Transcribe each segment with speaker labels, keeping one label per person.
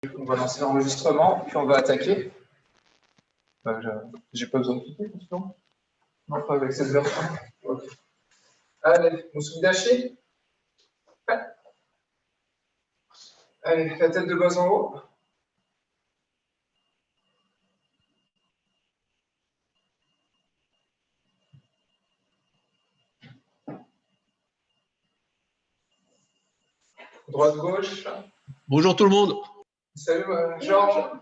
Speaker 1: On va lancer l'enregistrement, puis on va attaquer. J'ai pas besoin de cliquer, non? Non, pas avec cette version. Okay. Allez, Moussoumi. Allez, la tête de bas en haut. Droite-gauche.
Speaker 2: Bonjour tout le monde.
Speaker 1: Salut Georges.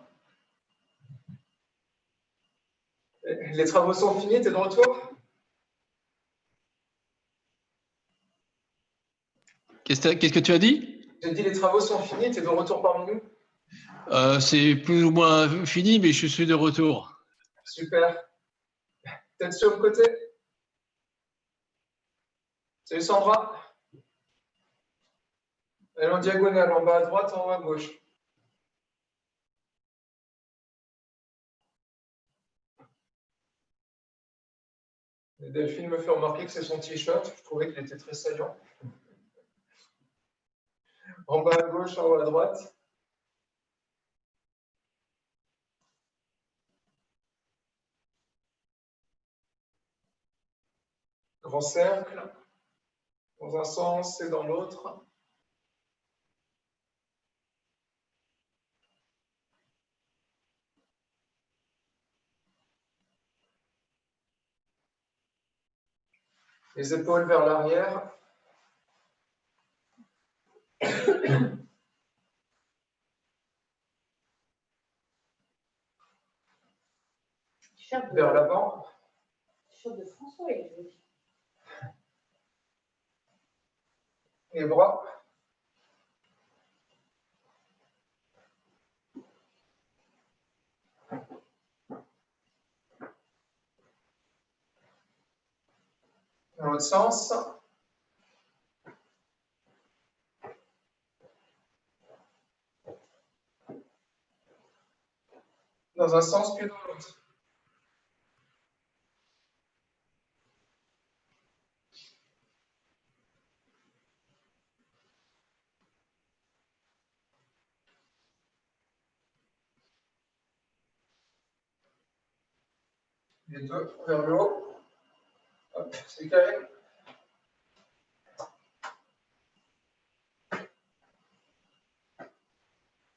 Speaker 1: Les travaux sont finis, t'es de retour?
Speaker 2: Qu'est-ce que tu as dit?
Speaker 1: J'ai dit les travaux sont finis, t'es de retour parmi nous?
Speaker 2: C'est plus ou moins fini, mais je suis de retour.
Speaker 1: Super. Tête sur le côté. Salut Sandra. Elle est en diagonale, en bas à droite, en haut à gauche. Et Delphine me fait remarquer que c'est son t-shirt. Je trouvais qu'il était très saillant. En bas à gauche, en haut à droite. Grand cercle. Dans un sens et dans l'autre. Les épaules vers l'arrière. Vers l'avant.
Speaker 3: De François, il est joli.
Speaker 1: Les bras. Dans l'autre sens. Dans un sens puis dans l'autre. Les deux vers le haut. Hop, c'est carré.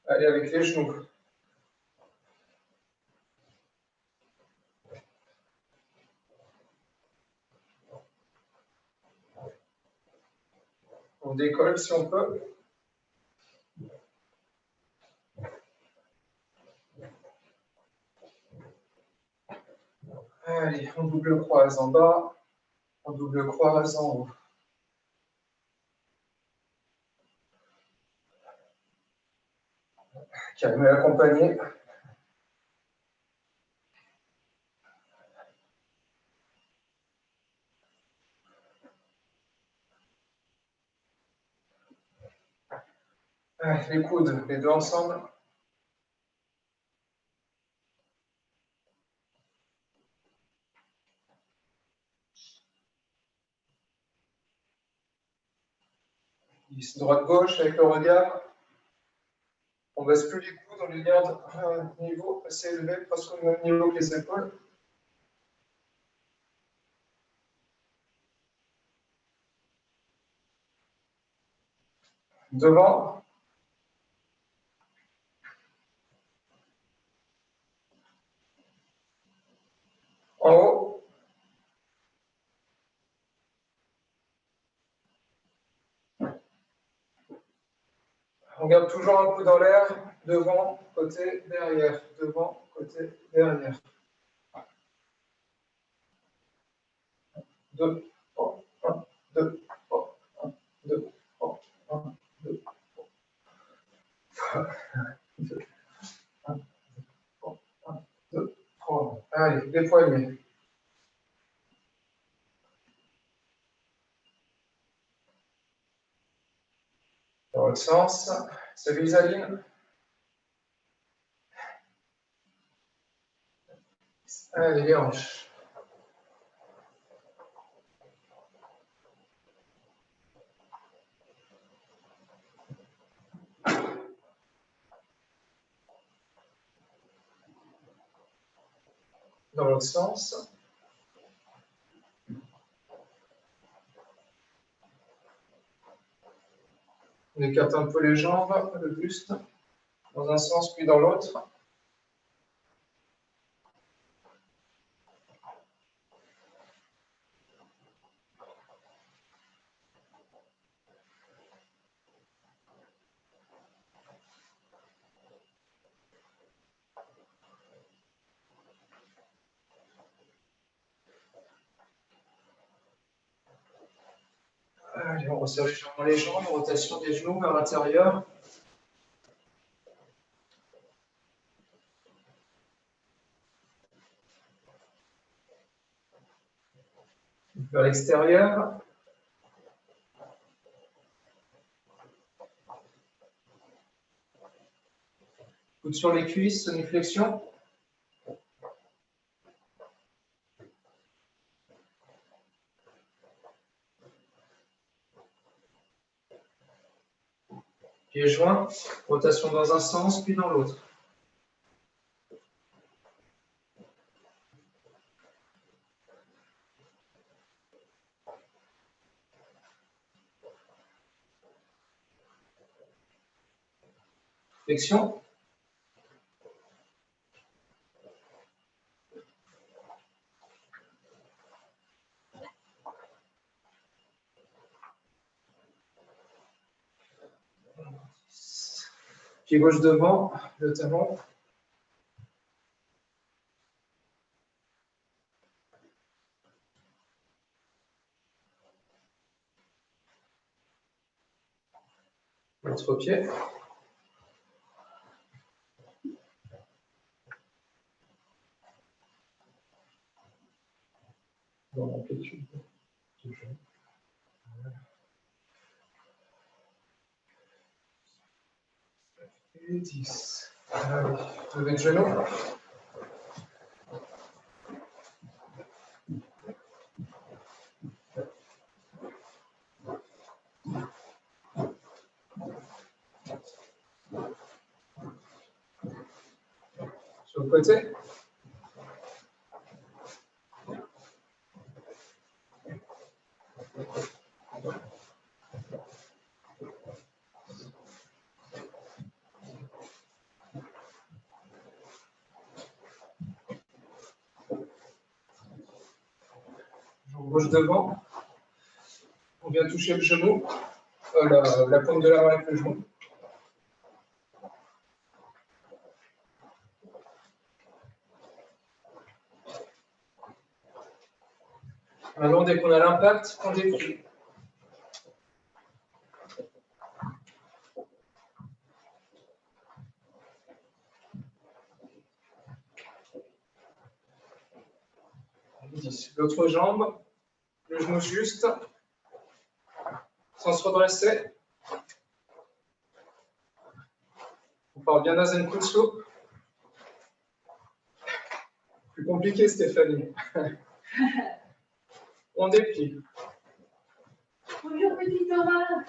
Speaker 1: Allez, avec les genoux. On décolle si on peut. Allez, on double croise en bas, on double croise en haut. Calme et accompagné. Les coudes, les deux ensemble. Droite-gauche avec le regard. On ne baisse plus les coudes, on les garde à un niveau assez élevé, presque au même niveau que les épaules. Devant. En haut. On garde toujours un coup dans l'air, devant, côté, derrière, devant, côté, derrière. 2, 3, 1, 2, 3, 1, 2, 3, 1, 2, 3, 2, 1, 3, 1, 2, 3. Allez, des poignets. Dans l'autre sens, salut Aline. Allez, les hanches. dans l'autre sens. On écarte un peu les jambes, le buste, dans un sens puis dans l'autre. Allez, on resserre légèrement les jambes, rotation des genoux vers l'intérieur. Vers l'extérieur. Coude sur les cuisses, semi-flexion. Pieds joints, rotation dans un sens puis dans l'autre. Flexion. Pied gauche devant, le talon. L'autre pied. Dans l'amplitude. Et 10. Allez, levez le genou. Sur le côté. Jambe gauche devant. On vient toucher le genou, la paume de la main avec le genou. Maintenant, dès qu'on a l'impact, on déplie. L'autre jambe, le genou juste, sans se redresser. On part bien dans Zenjutsu. Plus compliqué, Stéphanie. On déplie.
Speaker 3: Bonjour, petit Thomas.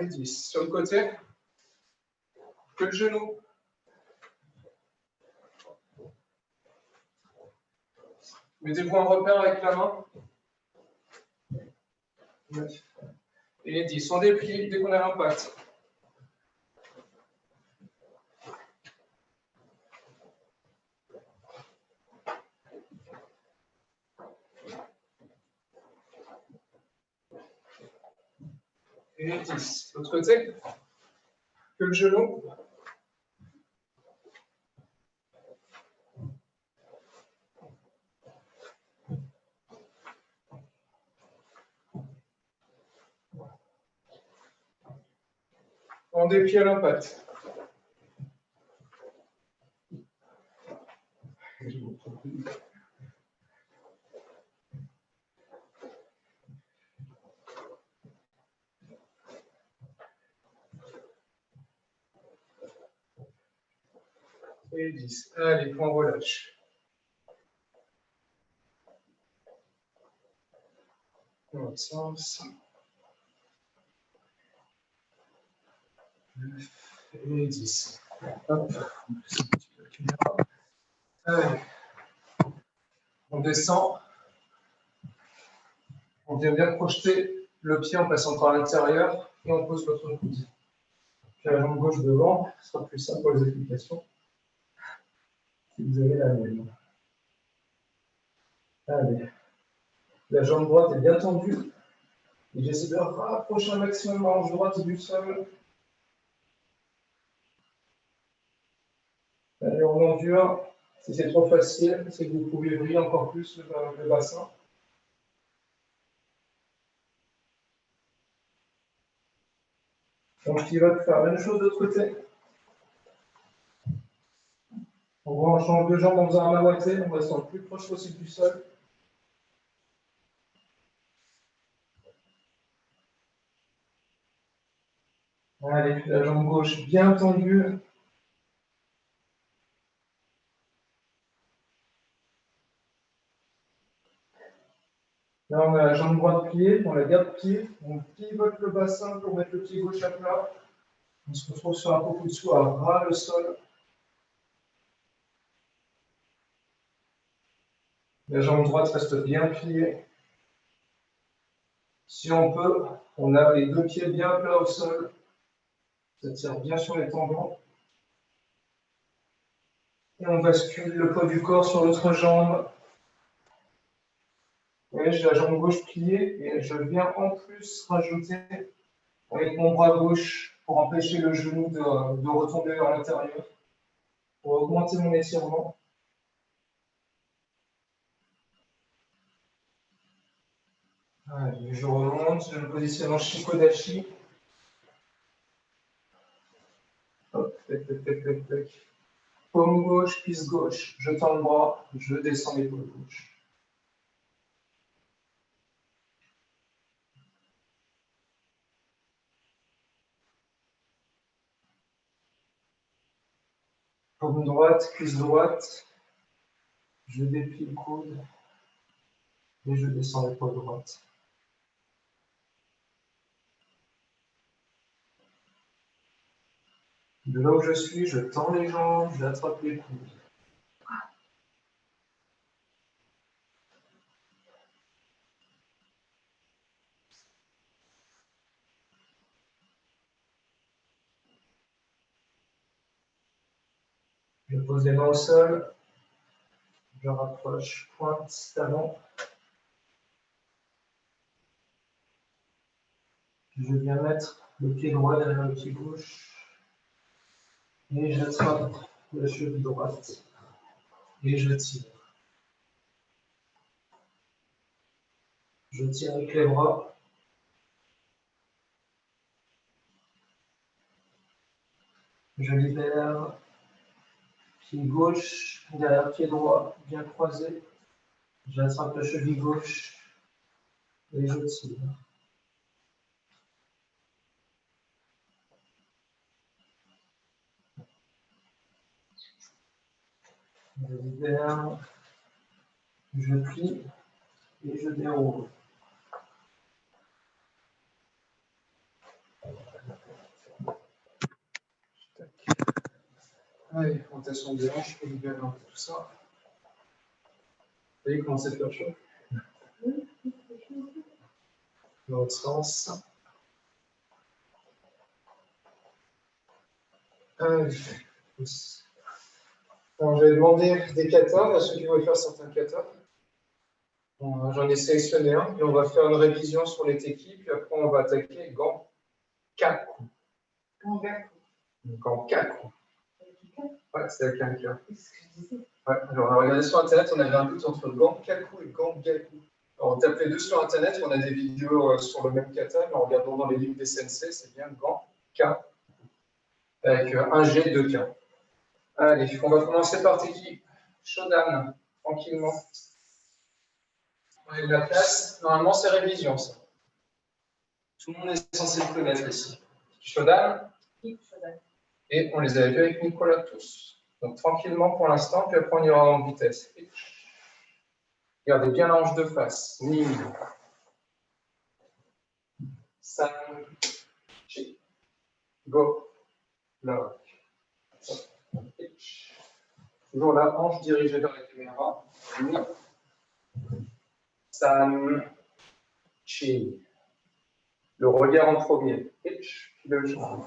Speaker 1: Et 10. Sur le côté, que le genou. Mettez-vous en repère avec la main. 9. Et 10. On déplie dès qu'on a l'impact. Et 10. L'autre côté, que le genou. On déplie à l'impact. Et 10. Allez, point relâche. Dans l'autre sens. 9 et 10. Hop. Allez. On descend. On vient bien projeter le pied en passant par l'intérieur et on pose l'autre coude. Puis la jambe gauche devant, ce sera plus simple pour les applications. Si vous avez la même. Allez. La jambe droite est bien tendue. Et j'essaie de rapprocher un maximum la hanche droite du sol. Allez, on endure. Si c'est trop facile, c'est que vous pouvez briller encore plus le bassin. Donc, il va faire la même chose de l'autre côté. On change de jambe en faisant un mawaté, on reste le plus proche possible du sol. Allez, la jambe gauche bien tendue. Là, on a la jambe droite pliée, on la garde pied, on pivote le bassin pour mettre le pied gauche à plat. On se retrouve sur un peu dessous à ras le sol. La jambe droite reste bien pliée. Si on peut, on a les deux pieds bien plats au sol. Ça tire bien sur les tendons. Et on bascule le poids du corps sur l'autre jambe. Et j'ai la jambe gauche pliée et je viens en plus rajouter avec mon bras gauche pour empêcher le genou de retomber vers l'intérieur, pour augmenter mon étirement. Allez, je remonte, je me positionne en Shikodashi. Hop, tac, tac, tac, tac, tac. Paume gauche, cuisse gauche, je tends le bras, je descends l'épaule gauche. Paume droite, cuisse droite, je déplie le coude et je descends l'épaule droite. De là où je suis, je tends les jambes, j'attrape les coudes. Je pose les mains au sol, je rapproche pointe, talon. Je viens mettre le pied droit derrière le pied gauche et j'attrape la cheville droite et je tire. Je tire avec les bras. Je libère. Pied gauche derrière pied droit bien croisé. J'attrape la cheville gauche et je tire. Je libère. Je plie et je déroule. Allez, rotation des hanches, je peux libérer un peu tout ça. Vous voyez comment c'est faire chaud? Dans l'autre sens. Allez. Alors, j'ai demandé des katas à ceux qui vont faire certains katas. J'en ai sélectionné un et on va faire une révision sur les tekis, puis après on va attaquer gant kaku. Gant kaku. Ouais, c'est avec un K. Ouais, alors on a regardé sur internet, on avait un doute entre gant kaku et gant gaku. Alors on tape les deux sur internet, on a des vidéos sur le même kata, mais en regardant dans les livres des sensei, c'est bien gant K. Avec un G, 2 K. Allez, on va commencer par teki Shodan, tranquillement. On a de la place. Normalement, c'est révision, ça. Tout le monde est censé le connaître ici. Shodan. Et on les avait vus avec Nicolas tous. Donc, tranquillement pour l'instant, puis après, on ira en vitesse. Regardez bien la hanche de face. Ni. 5. Go. lock. Pitch. Toujours la hanche dirigée vers la caméra. Ni. San. Chi. Le regard en premier. Pitch. Puis le genou.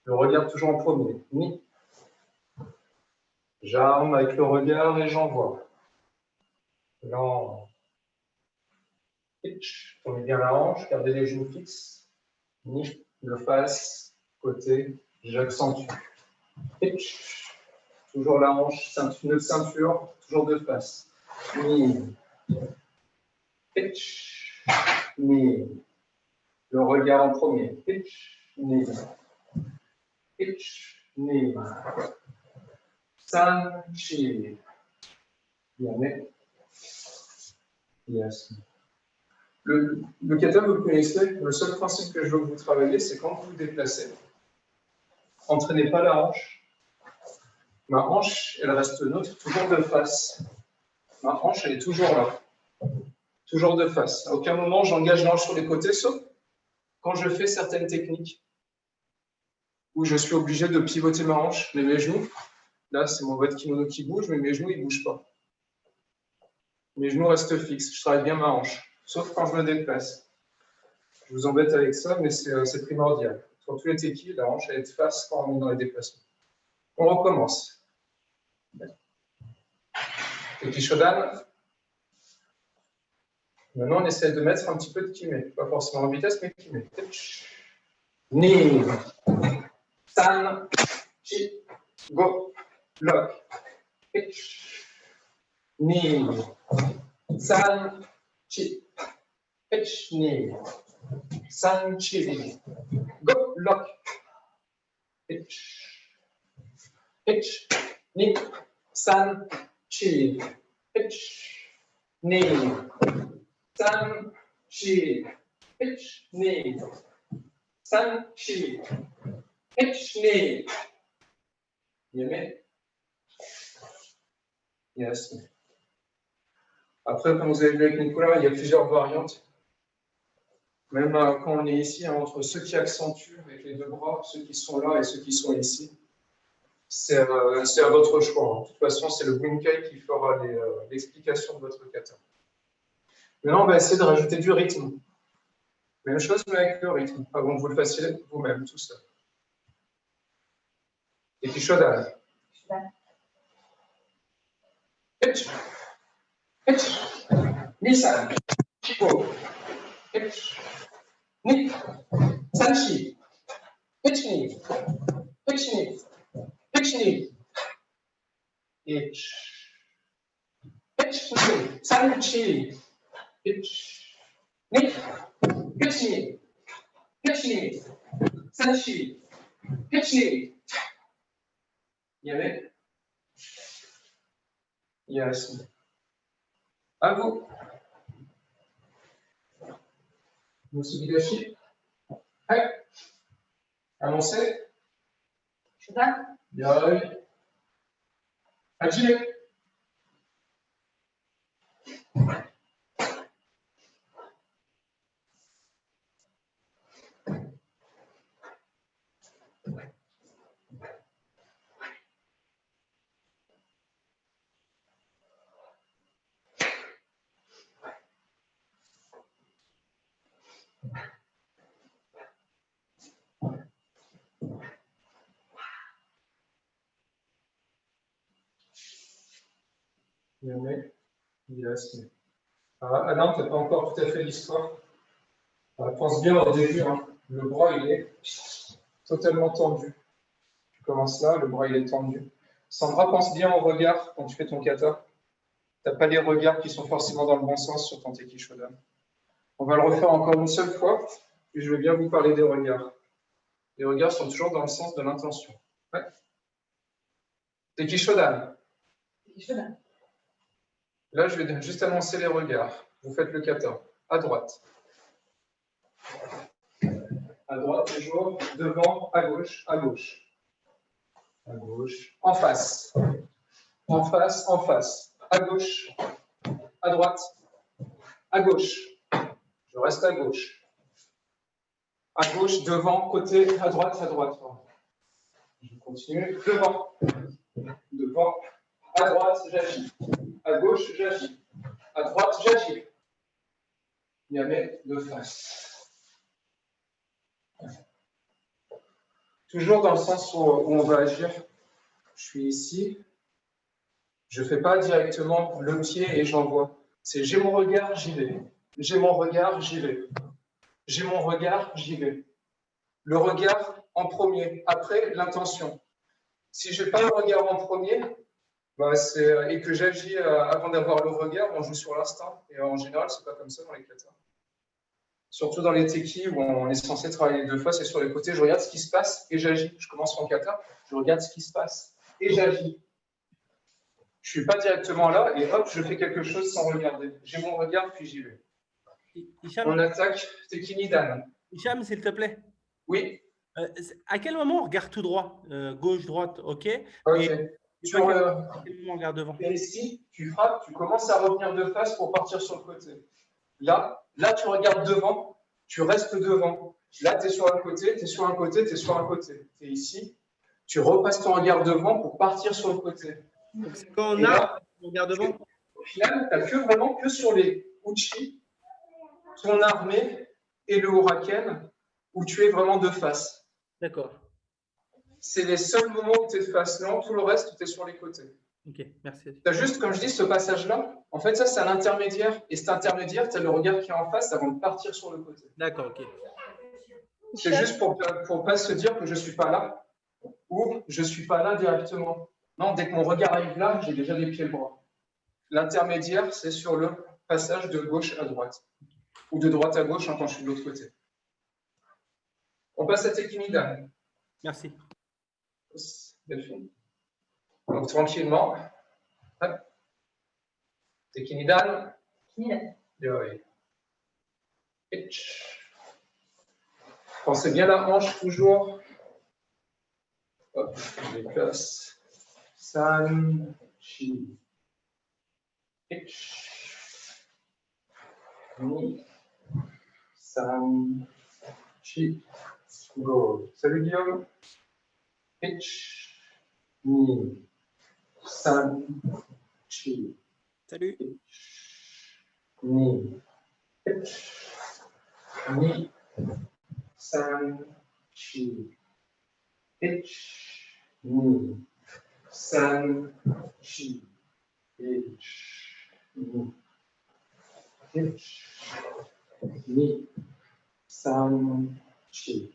Speaker 1: Le regard toujours en premier. Ni. J'arme avec le regard et j'envoie. Lent. Pitch. Tournez bien la hanche. Gardez les genoux fixes. Ni. De face. Côté. J'accentue. Pitch. Toujours la hanche. Nœud de ceinture. Toujours de face. Ni. Pitch. Ni. Le regard en premier. Pitch. Ni. Pitch. Ni. San. Chi. Bien, mais. Yes. Le kata, vous le connaissez. Le seul principe que je veux que vous travaillez, c'est quand vous vous déplacez. Entraînez pas la hanche. Ma hanche, elle reste neutre, toujours de face. Ma hanche, elle est toujours là. Toujours de face. À aucun moment, j'engage l'hanche sur les côtés, sauf quand je fais certaines techniques où je suis obligé de pivoter ma hanche, mais mes genoux, là, c'est mon bas de kimono qui bouge, mais mes genoux, ils ne bougent pas. Mes genoux restent fixes. Je travaille bien ma hanche, sauf quand je me déplace. Je vous embête avec ça, mais c'est primordial. Sur tous les tekis, la hanche, elle est de face quand on est dans les déplacements. On recommence. Teki Shodan. Maintenant, on essaie de mettre un petit peu de kime. Pas forcément en vitesse, mais kime. Ni. San. Chi. Go. Lock. Ni. San. Chi. Ni. San. Chi. Go. Lock. Ni. San. Chi. Ni. San. Chi. Ni. San. Chi. Ni. Yame. Yes. Après, comme vous avez vu avec Nicolas, il y a plusieurs variantes. Même quand on est ici, entre ceux qui accentuent avec les deux bras, ceux qui sont là et ceux qui sont ici, c'est à votre choix. De toute façon, c'est le Bunkai qui fera l'explication de votre kata. Maintenant, on va essayer de rajouter du rythme. Même chose, mais avec le rythme, avant que vous le fassiez vous-même, tout seul. Et puis Shodan. Pitch. Pitch. Nisan. Chico. Pitch. Ni. Sanchi. Pitch ni. Pitch ni. Pitch ni. Pitch. Pitch ni. Sanchi. Pitch. Ni. Pitch ni. Pitch ni. Sanchi. Pitch ni. Yame. Yes. À vous. Musubidashi. Hey. Annoncez.
Speaker 3: Shodan.
Speaker 1: Yoi. Hajime. Yame. Yes. Adam, tu n'as pas encore tout à fait l'histoire. Pense bien au début, hein. Le bras il est totalement tendu. Tu commences là, le bras il est tendu. Sandra, pense bien au regard quand tu fais ton kata. Tu n'as pas les regards qui sont forcément dans le bon sens sur ton Teki Shodan. On va le refaire encore une seule fois, puis je vais bien vous parler des regards. Les regards sont toujours dans le sens de l'intention. Ouais. Teki Shodan.
Speaker 3: Shodan.
Speaker 1: Là, je vais juste annoncer les regards. Vous faites le kata. À droite. À droite, toujours. Devant, à gauche, à gauche. À gauche. En face. En face, en face. À gauche. À droite. À gauche. Je reste à gauche. À gauche, devant, côté, à droite, à droite. Continue. Devant. Devant. À droite, j'agis. À gauche, j'agis. À droite, j'agis. Yamé de face. Toujours dans le sens où on va agir. Je suis ici. Je ne fais pas directement le pied et j'envoie. C'est j'ai mon regard, j'y vais. J'ai mon regard, j'y vais. J'ai mon regard, j'y vais. Le regard en premier, après l'intention. Si je n'ai pas le regard en premier, bah et que j'agis avant d'avoir le regard, on joue sur l'instinct. Et en général, ce n'est pas comme ça dans les katas. Surtout dans les tekis où on est censé travailler deux fois, c'est sur les côtés. Je regarde ce qui se passe et j'agis. Je commence mon kata, je regarde ce qui se passe et j'agis. Je ne suis pas directement là et hop, je fais quelque chose sans regarder. J'ai mon regard, puis j'y vais.
Speaker 4: Hicham,
Speaker 1: On attaque Teki Nidan.
Speaker 4: Hicham, s'il te plaît.
Speaker 1: Oui.
Speaker 4: À quel moment on regarde tout droit? Gauche, droite, ok.
Speaker 1: Ok.
Speaker 4: Et
Speaker 1: À
Speaker 4: quel moment on regarde devant?
Speaker 1: et ici, tu frappes, tu commences à revenir de face pour partir sur le côté. Là, tu regardes devant, tu restes devant. Là, tu es sur un côté, tu es sur un côté, tu es sur un côté. Tu es ici, tu repasses ton regard devant pour partir sur le côté.
Speaker 4: Donc, c'est quand on
Speaker 1: Et là,
Speaker 4: on regarde devant.
Speaker 1: au final, tu n'as vraiment que sur les uchi, ton armée et le huraken, où tu es vraiment de face.
Speaker 4: D'accord.
Speaker 1: C'est les seuls moments où tu es de face. Non, tout le reste, tu es sur les côtés.
Speaker 4: Ok, merci.
Speaker 1: Tu as juste, comme je dis, ce passage-là. En fait, ça, c'est un intermédiaire. Et cet intermédiaire, tu as le regard qui est en face avant de partir sur le côté.
Speaker 4: D'accord, ok.
Speaker 1: C'est juste pour ne pas se dire que je ne suis pas là ou je ne suis pas là directement. Non, dès que mon regard arrive là, j'ai déjà les pieds et le bras. L'intermédiaire, c'est sur le passage de gauche à droite. Ou de droite à gauche quand je suis de l'autre côté. On passe à Teki Nidan.
Speaker 4: Merci.
Speaker 1: Delphine. Donc, tranquillement. Teki Nidan. Yoi. Pensez bien la hanche toujours. Hop, je déplace. San, chi. Ni. San, chi. Go. Salut Guillaume. Ni. San, chi.
Speaker 4: Salut.
Speaker 1: Ni. Ni. San, chi. Ni. San, chi. Ni. Ni. San, chi.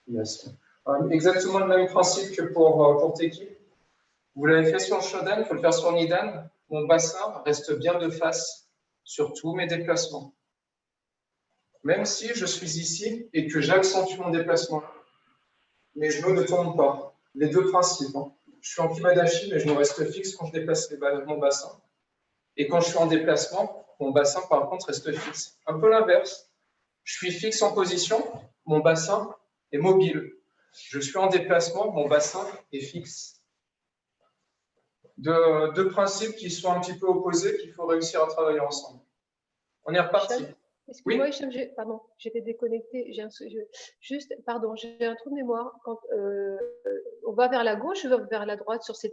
Speaker 1: Yes. Exactement le même principe que pour Teki. Vous l'avez fait sur le Shodan, il faut le faire sur Nidan. Mon bassin reste bien de face sur tous mes déplacements. Même si je suis ici et que j'accentue mon déplacement, mes genoux ne tombent pas. Les deux principes. Hein. Je suis en Kibadashi, mais je me reste fixe quand je déplace mon bassin. Et quand je suis en déplacement, mon bassin, par contre, reste fixe. Un peu l'inverse. Je suis fixe en position, mon bassin est mobile. Je suis en déplacement, mon bassin est fixe. Deux principes qui sont un petit peu opposés, qu'il faut réussir à travailler ensemble. On est reparti.
Speaker 5: Excuse-moi, Hicham, pardon, j'étais déconnectée. Pardon, j'ai un trou de mémoire. Quand on va vers la gauche ou vers la droite sur les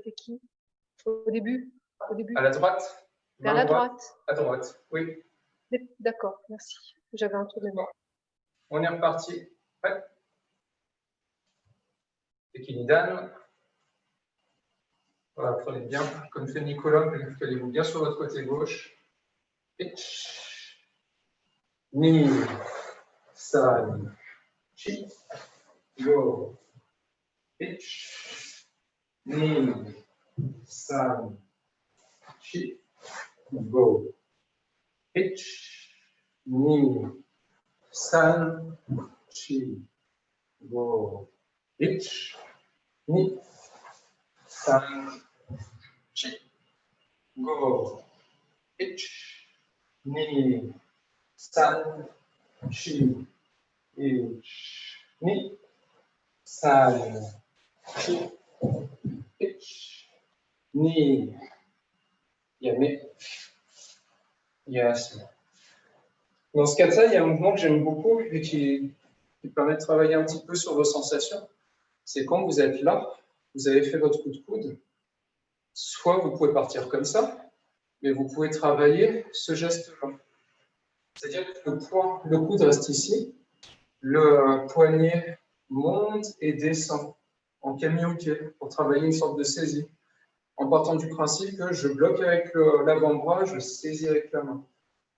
Speaker 5: tekis au début.
Speaker 1: À la droite.
Speaker 5: Vers la droite.
Speaker 1: À droite, oui.
Speaker 5: D'accord, merci. J'avais un trou de mémoire.
Speaker 1: On est reparti. Ouais. Teki Nidan. Voilà, prenez bien, comme fait Nicolas, calez-vous bien sur votre côté gauche. Ni, san, chi, go. Ni, san, chi, go. Ni, san, chi, go. Ni, san, chi, go. Ni, san, chi, ni, san, chi, ni. Yamé. Yes. Dans ce cas-là, il y a un mouvement que j'aime beaucoup et qui qui permet de travailler un petit peu sur vos sensations, c'est quand vous êtes là, vous avez fait votre coup de coude, soit vous pouvez partir comme ça, mais vous pouvez travailler ce geste-là. C'est-à-dire que le coude reste ici, le poignet monte et descend en kami-uke pour travailler une sorte de saisie, en partant du principe que je bloque avec l'avant-bras, je saisis avec la main.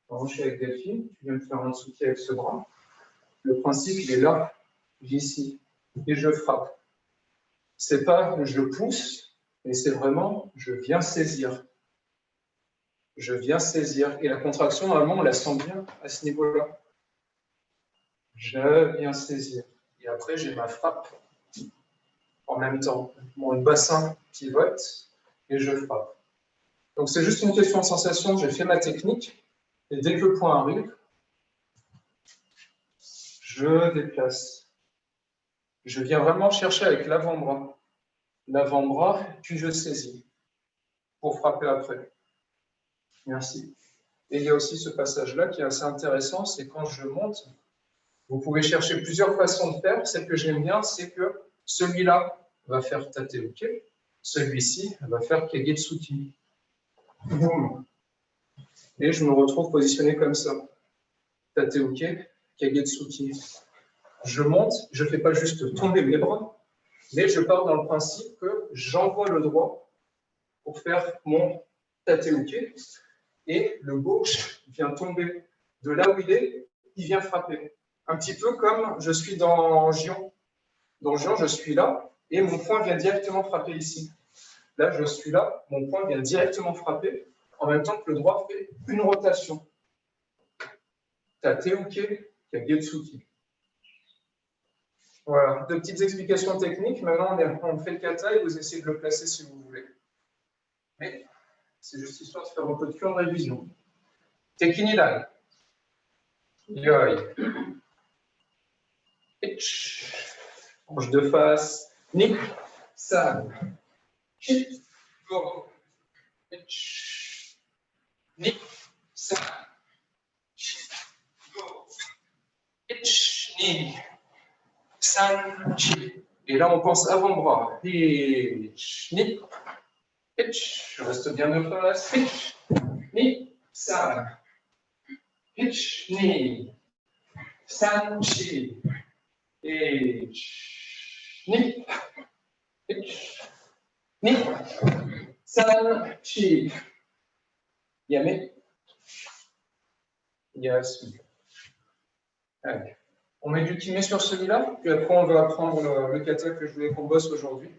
Speaker 1: Alors, je suis avec Delphine, tu viens de faire un Tsuki avec ce bras. Le principe, il est là, ici, et je frappe. C'est pas je pousse, mais c'est vraiment je viens saisir. Je viens saisir. Et la contraction, normalement, on la sent bien à ce niveau-là. Je viens saisir. Et après, j'ai ma frappe en même temps. Mon bassin pivote et je frappe. Donc, c'est juste une question de sensation. J'ai fait ma technique. Et dès que le point arrive, je déplace. Je viens vraiment chercher avec l'avant-bras. L'avant-bras, puis je saisis pour frapper après. Merci. Et il y a aussi ce passage-là qui est assez intéressant, c'est quand je monte, vous pouvez chercher plusieurs façons de faire. Celle que j'aime bien, c'est que celui-là va faire Tate-uke, celui-ci va faire Kagetsuki. Boum. Et je me retrouve positionné comme ça. Tate-uke, Kagetsuki. Je monte, je ne fais pas juste tomber mes bras, mais je pars dans le principe que j'envoie le droit pour faire mon Tate-uke. Et le gauche vient tomber de là où il vient frapper. Un petit peu comme je suis dans Gion. Dans Gion, je suis là, et mon poing vient directement frapper ici. Là, je suis là, mon poing vient directement frapper, en même temps que le droit fait une rotation. Tate-uke, Kagetsuki. Voilà, deux petites explications techniques. Maintenant, on fait le kata et vous essayez de le placer si vous voulez. Mais c'est juste histoire de faire un peu de cure de révision. Tekinidan. Yoi. Ich. Hanche de face. Nik. San. Chit. Go. Ich. Nik. San. Chit. Go. Ich. Ni. San. Chit. Et là, on pense avant-bras. Ich. Ni. Ich. Je reste bien de face. Ich. Ni. San. Ich. Ni. San. Chi. Ich. Ni. Ich. Ni. San. Chi. Yame. Yasumi. Allez. On met du kimé sur celui-là, puis après on va apprendre le kata que je voulais qu'on bosse aujourd'hui.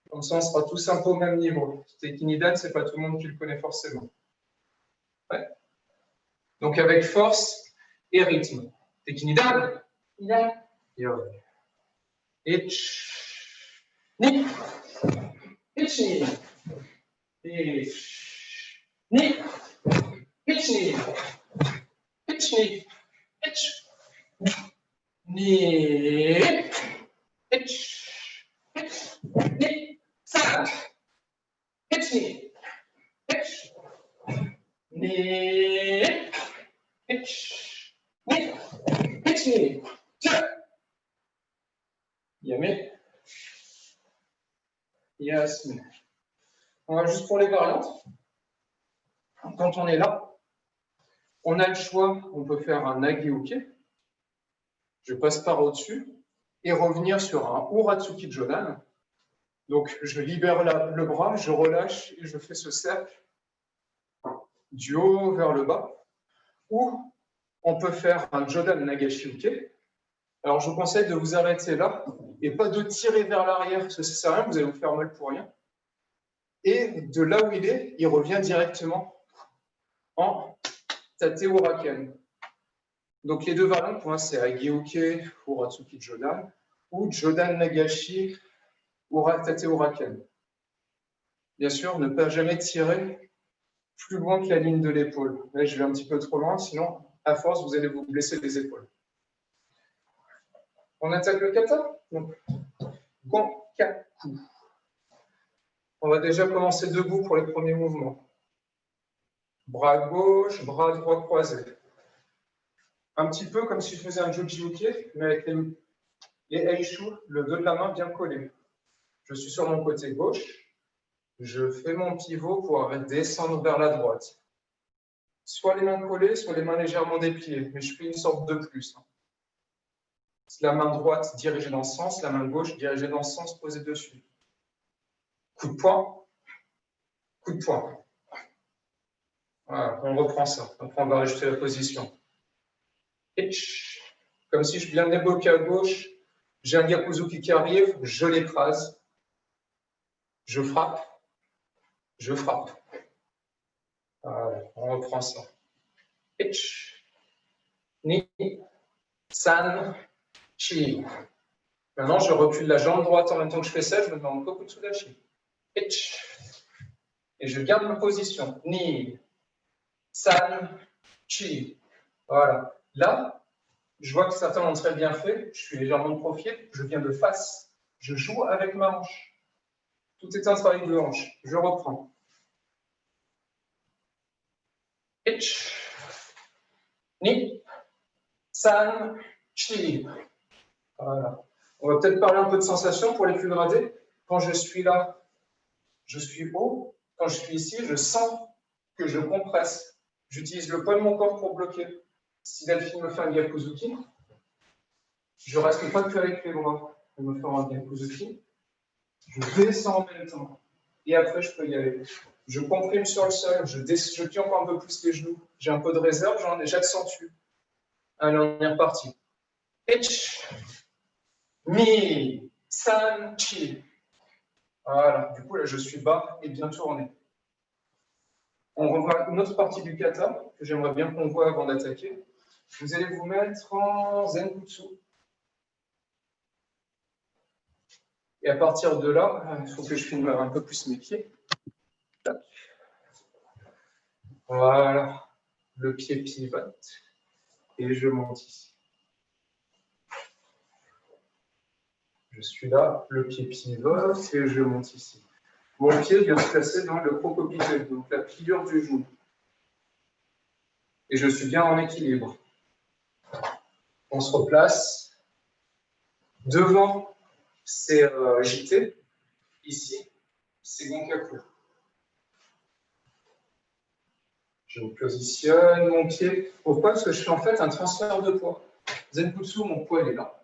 Speaker 1: Comme ça, on sera tous un peu au même niveau. Tekinidan, c'est pas tout le monde qui le connaît forcément. Ouais. Donc avec force et rythme. Tekinidan. Yo. Ich. Ni. Ich ni. Ich. Ni. Ich ni. Ich ni. Ich. Ni. Ich. Ni. San. Ich ni. Ich. Ni. Ich. Ni. Ich ni. Yame. Yasmi. On va juste pour les variantes. Quand on est là, on a le choix, on peut faire un Nage-uke. Je passe par au-dessus et revenir sur un Uratsuki Jodan. Donc, je libère le bras, je relâche et je fais ce cercle du haut vers le bas. Ou on peut faire un Jodan Nagashi-uke. Alors, je vous conseille de vous arrêter là et pas de tirer vers l'arrière, parce que ça ne sert à rien, vous allez vous faire mal pour rien. Et de là où il revient directement en Tate Uraken. Donc, les deux variantes, pour moi, c'est Hage-uke, Uratsuki Jodan, ou Jodan Nagashi, Tate Uraken. Bien sûr, ne pas jamais tirer plus loin que la ligne de l'épaule. Là, je vais un petit peu trop loin, sinon, à force, vous allez vous blesser les épaules. On attaque le kata. Donc, Gonkaku. On va déjà commencer debout pour les premiers mouvements. Bras gauche, bras droit croisé. Un petit peu comme si je faisais un Joji-uke, mais avec Les Eishu, le dos de la main bien collé. Je suis sur mon côté gauche. Je fais mon pivot pour descendre vers la droite. Soit les mains collées, soit les mains légèrement dépliées, mais je fais une sorte de plus. La main droite dirigée dans ce sens, la main gauche dirigée dans ce sens, posée dessus. Coup de poing, coup de poing. Voilà, on reprend ça. Après, on va rajouter la position. Hitch. Comme si je viens débloquer à gauche, j'ai un Gyakuzuki qui arrive, je l'écrase, je frappe, je frappe. Voilà, on reprend ça. Hitch. Ni, san, chi. Maintenant, je recule la jambe droite en même temps que je fais ça, je me mets en kokutsudashi. Hitch. Et je garde ma position. Ni, san, chi. Voilà. Là, je vois que certains l'ont très bien fait. Je suis légèrement de profil. Je viens de face. Je joue avec ma hanche. Tout est un travail de hanche. Je reprends. Hitch. Ni, san, chi. Voilà. On va peut-être parler un peu de sensation pour les plus gradés. Quand je suis là, je suis haut. Quand je suis ici, je sens que je compresse. J'utilise le poids de mon corps pour bloquer. Si Delphine me fait un Gyakuzuki, je ne reste pas que avec les bras. Elle me fera un Gyakuzuki. Je descends en même temps. Et après, je peux y aller. Je comprime sur le sol. Je plie encore un peu plus les genoux. J'ai un peu de réserve, j'accentue. Allez, on est reparti. Hitch. Mi. San. Chi. Voilà. Du coup, là, je suis bas et bien tourné. On revoit une autre partie du kata que j'aimerais bien qu'on voit avant d'attaquer. Vous allez vous mettre en Zenbutsu. Et à partir de là, il faut que je filme un peu plus mes pieds. Voilà. Le pied pivote. Et je monte ici. Je suis là, le pied pivote et je monte ici. Mon pied vient se placer dans le crocopité, donc la pliure du genou. Et je suis bien en équilibre. On se replace. Devant, c'est JT. Ici, c'est Gonkaku. Je positionne mon pied. Pourquoi? Parce que je fais en fait un transfert de poids. Zenbutsu, mon poids il est là.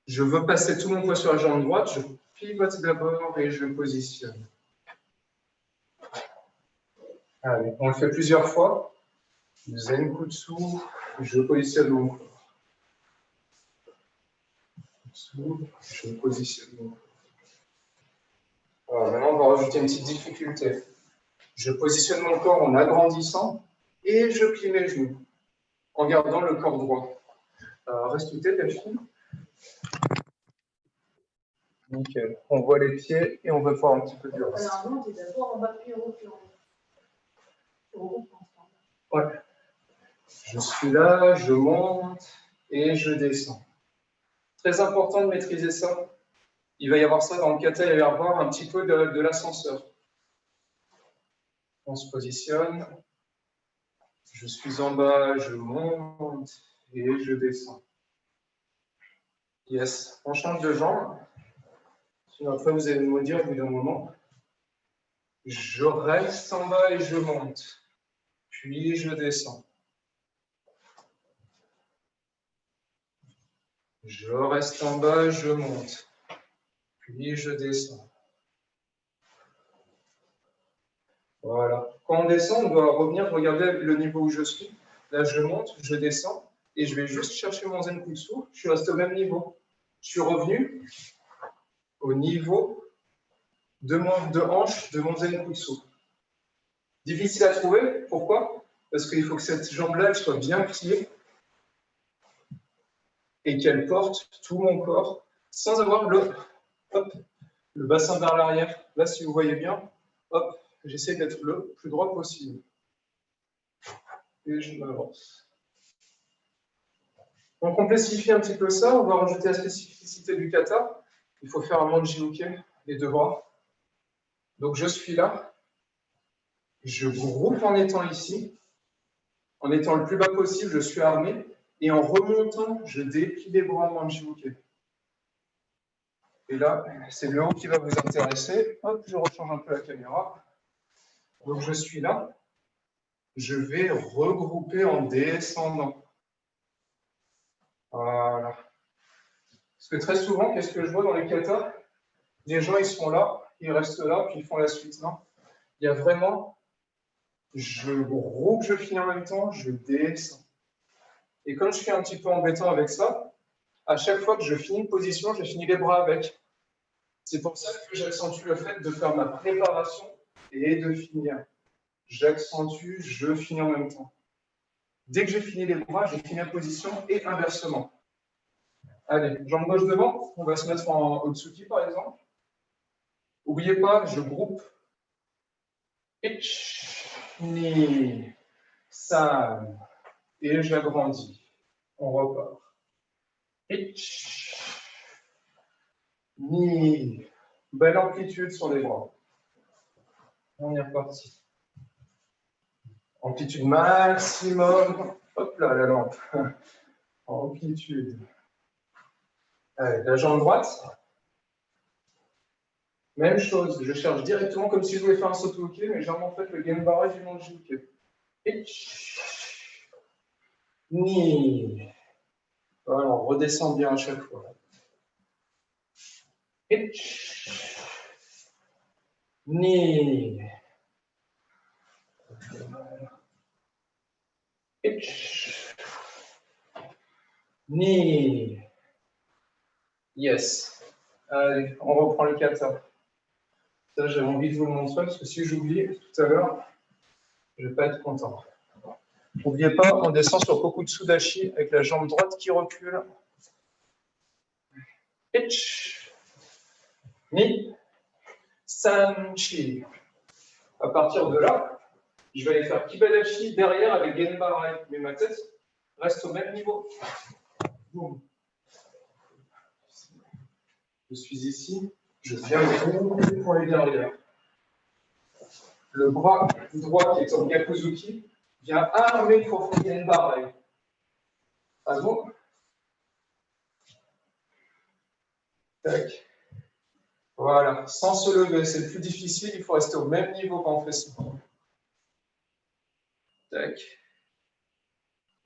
Speaker 1: Je veux passer tout mon poids sur la jambe droite. Je pivote d'abord et je positionne. Allez, on le fait plusieurs fois. Zenbutsu, je positionne mon corps. Je positionne mon corps. Voilà, maintenant, on va rajouter une petite difficulté. Je positionne mon corps en agrandissant et je plie mes genoux en gardant le corps droit. Reste tout Delphine. Nickel. On voit les pieds et on veut voir un petit peu du reste.
Speaker 3: Alors, non, tu es d'abord en bas puis en haut, puis en haut.
Speaker 1: Ouais. Je suis là, je monte et je descends. Très important de maîtriser ça. Il va y avoir ça dans le kata, il va y avoir un petit peu de l'ascenseur. On se positionne. Je suis en bas, je monte et je descends. Yes. On change de jambe. Sinon, après, vous allez me dire au bout d'un moment. Je reste en bas et je monte. Puis je descends. Je reste en bas, je monte. Puis je descends. Voilà. Quand on descend, on doit revenir regarder le niveau où je suis. Là, je monte, je descends et je vais juste chercher mon Zenbutsu. Je suis resté au même niveau. Je suis revenu au niveau de hanche de mon Zenbutsu. Difficile à trouver. Pourquoi? Parce qu'il faut que cette jambe-là soit bien pliée et qu'elle porte tout mon corps sans avoir le bassin vers l'arrière. Là, si vous voyez bien, hop, j'essaie d'être le plus droit possible. Et je m'avance. On complexifie un petit peu ça. On va rajouter la spécificité du kata. Il faut faire un manji-uke, les deux bras. Donc, je suis là. Je groupe en étant ici. En étant le plus bas possible, je suis armé. Et en remontant, je déplie les bras en Manjibuke. Et là, c'est le haut qui va vous intéresser. Hop, je rechange un peu la caméra. Donc, je suis là. Je vais regrouper en descendant. Voilà. Parce que très souvent, qu'est-ce que je vois dans les katas? Les gens, ils sont là, ils restent là, puis ils font la suite. Non, il y a vraiment, je groupe, je finis en même temps, je descends. Et comme je suis un petit peu embêtant avec ça, à chaque fois que je finis une position, je finis les bras avec. C'est pour ça que j'accentue le fait de faire ma préparation et de finir. J'accentue, je finis en même temps. Dès que j'ai fini les bras, j'ai fini la position et inversement. Allez, jambe gauche devant, on va se mettre en Otsuki par exemple. N'oubliez pas, je groupe. Ich, ni, san, et j'agrandis. On repart. Ich, ni, belle amplitude sur les bras. On est reparti. Amplitude maximum. Hop là, la lampe. Amplitude. Allez, la jambe droite. Même chose, je cherche directement comme si je voulais faire un sotoke, mais j'ai en fait le genbara du manjuke. Ich, ni. Voilà, on redescend bien à chaque fois. Ich, ni. Ich, ni. Yes. Allez, on reprend le kata. Ça, j'avais envie de vous le montrer parce que si j'oublie tout à l'heure, je ne vais pas être content. N'oubliez pas, on descend sur Kokutsudashi avec la jambe droite qui recule. Ich, ni, sanchi. À partir de là, je vais aller faire Kibadashi derrière avec Genbarai, mais ma tête reste au même niveau. Boum. Je suis ici, je viens grouper pour aller derrière. Le bras droit qui est en Gyakuzuki vient armer pour faire Genbarai. Ah bon? Tac. Voilà, sans se lever, c'est le plus difficile, il faut rester au même niveau quand on fait ça. Tac.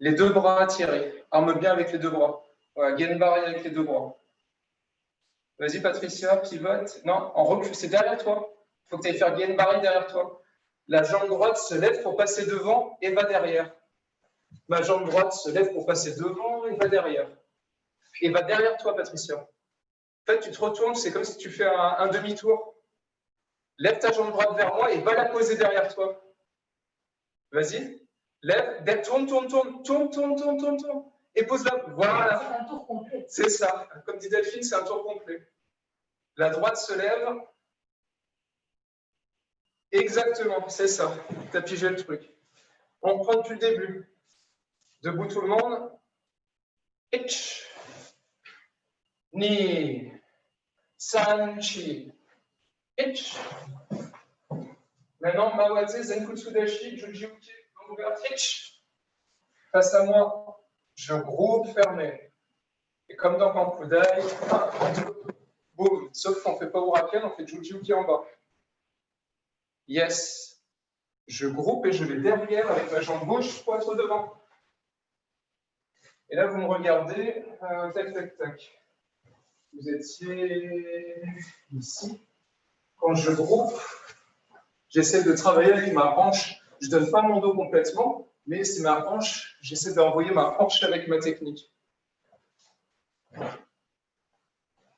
Speaker 1: Les deux bras tirés, arme bien avec les deux bras. Voilà, Genbarai avec les deux bras. Vas-y Patricia, pivote. Non, en recul, c'est derrière toi. Il faut que tu ailles faire Genbarai derrière toi. La jambe droite se lève pour passer devant et va derrière. Ma jambe droite se lève pour passer devant et va derrière. Et va derrière toi, Patricia. En fait, tu te retournes, c'est comme si tu fais un demi-tour. Lève ta jambe droite vers moi et va la poser derrière toi. Vas-y. Lève, tourne, tourne. Et pose-la. Voilà.
Speaker 3: C'est un tour complet.
Speaker 1: C'est ça. Comme dit Delphine, c'est un tour complet. La droite se lève. Exactement, c'est ça. Tu as pigé le truc. On reprend depuis le début. Debout tout le monde. Ich, ni, sanchi. Ich. Maintenant, Mawate, Zenkutsudashi, Jujiuki, Ich. Face à moi, je groupe fermé. Et comme dans Kankudai, boum. Sauf qu'on ne fait pas Uraken, on fait Jujiuki en bas. Yes. Je groupe et je vais derrière avec ma jambe gauche pour être devant. Et là, vous me regardez, tac. Vous étiez ici. Quand je groupe, j'essaie de travailler avec ma hanche. Je ne donne pas mon dos complètement, mais c'est ma hanche. J'essaie d'envoyer ma hanche avec ma technique.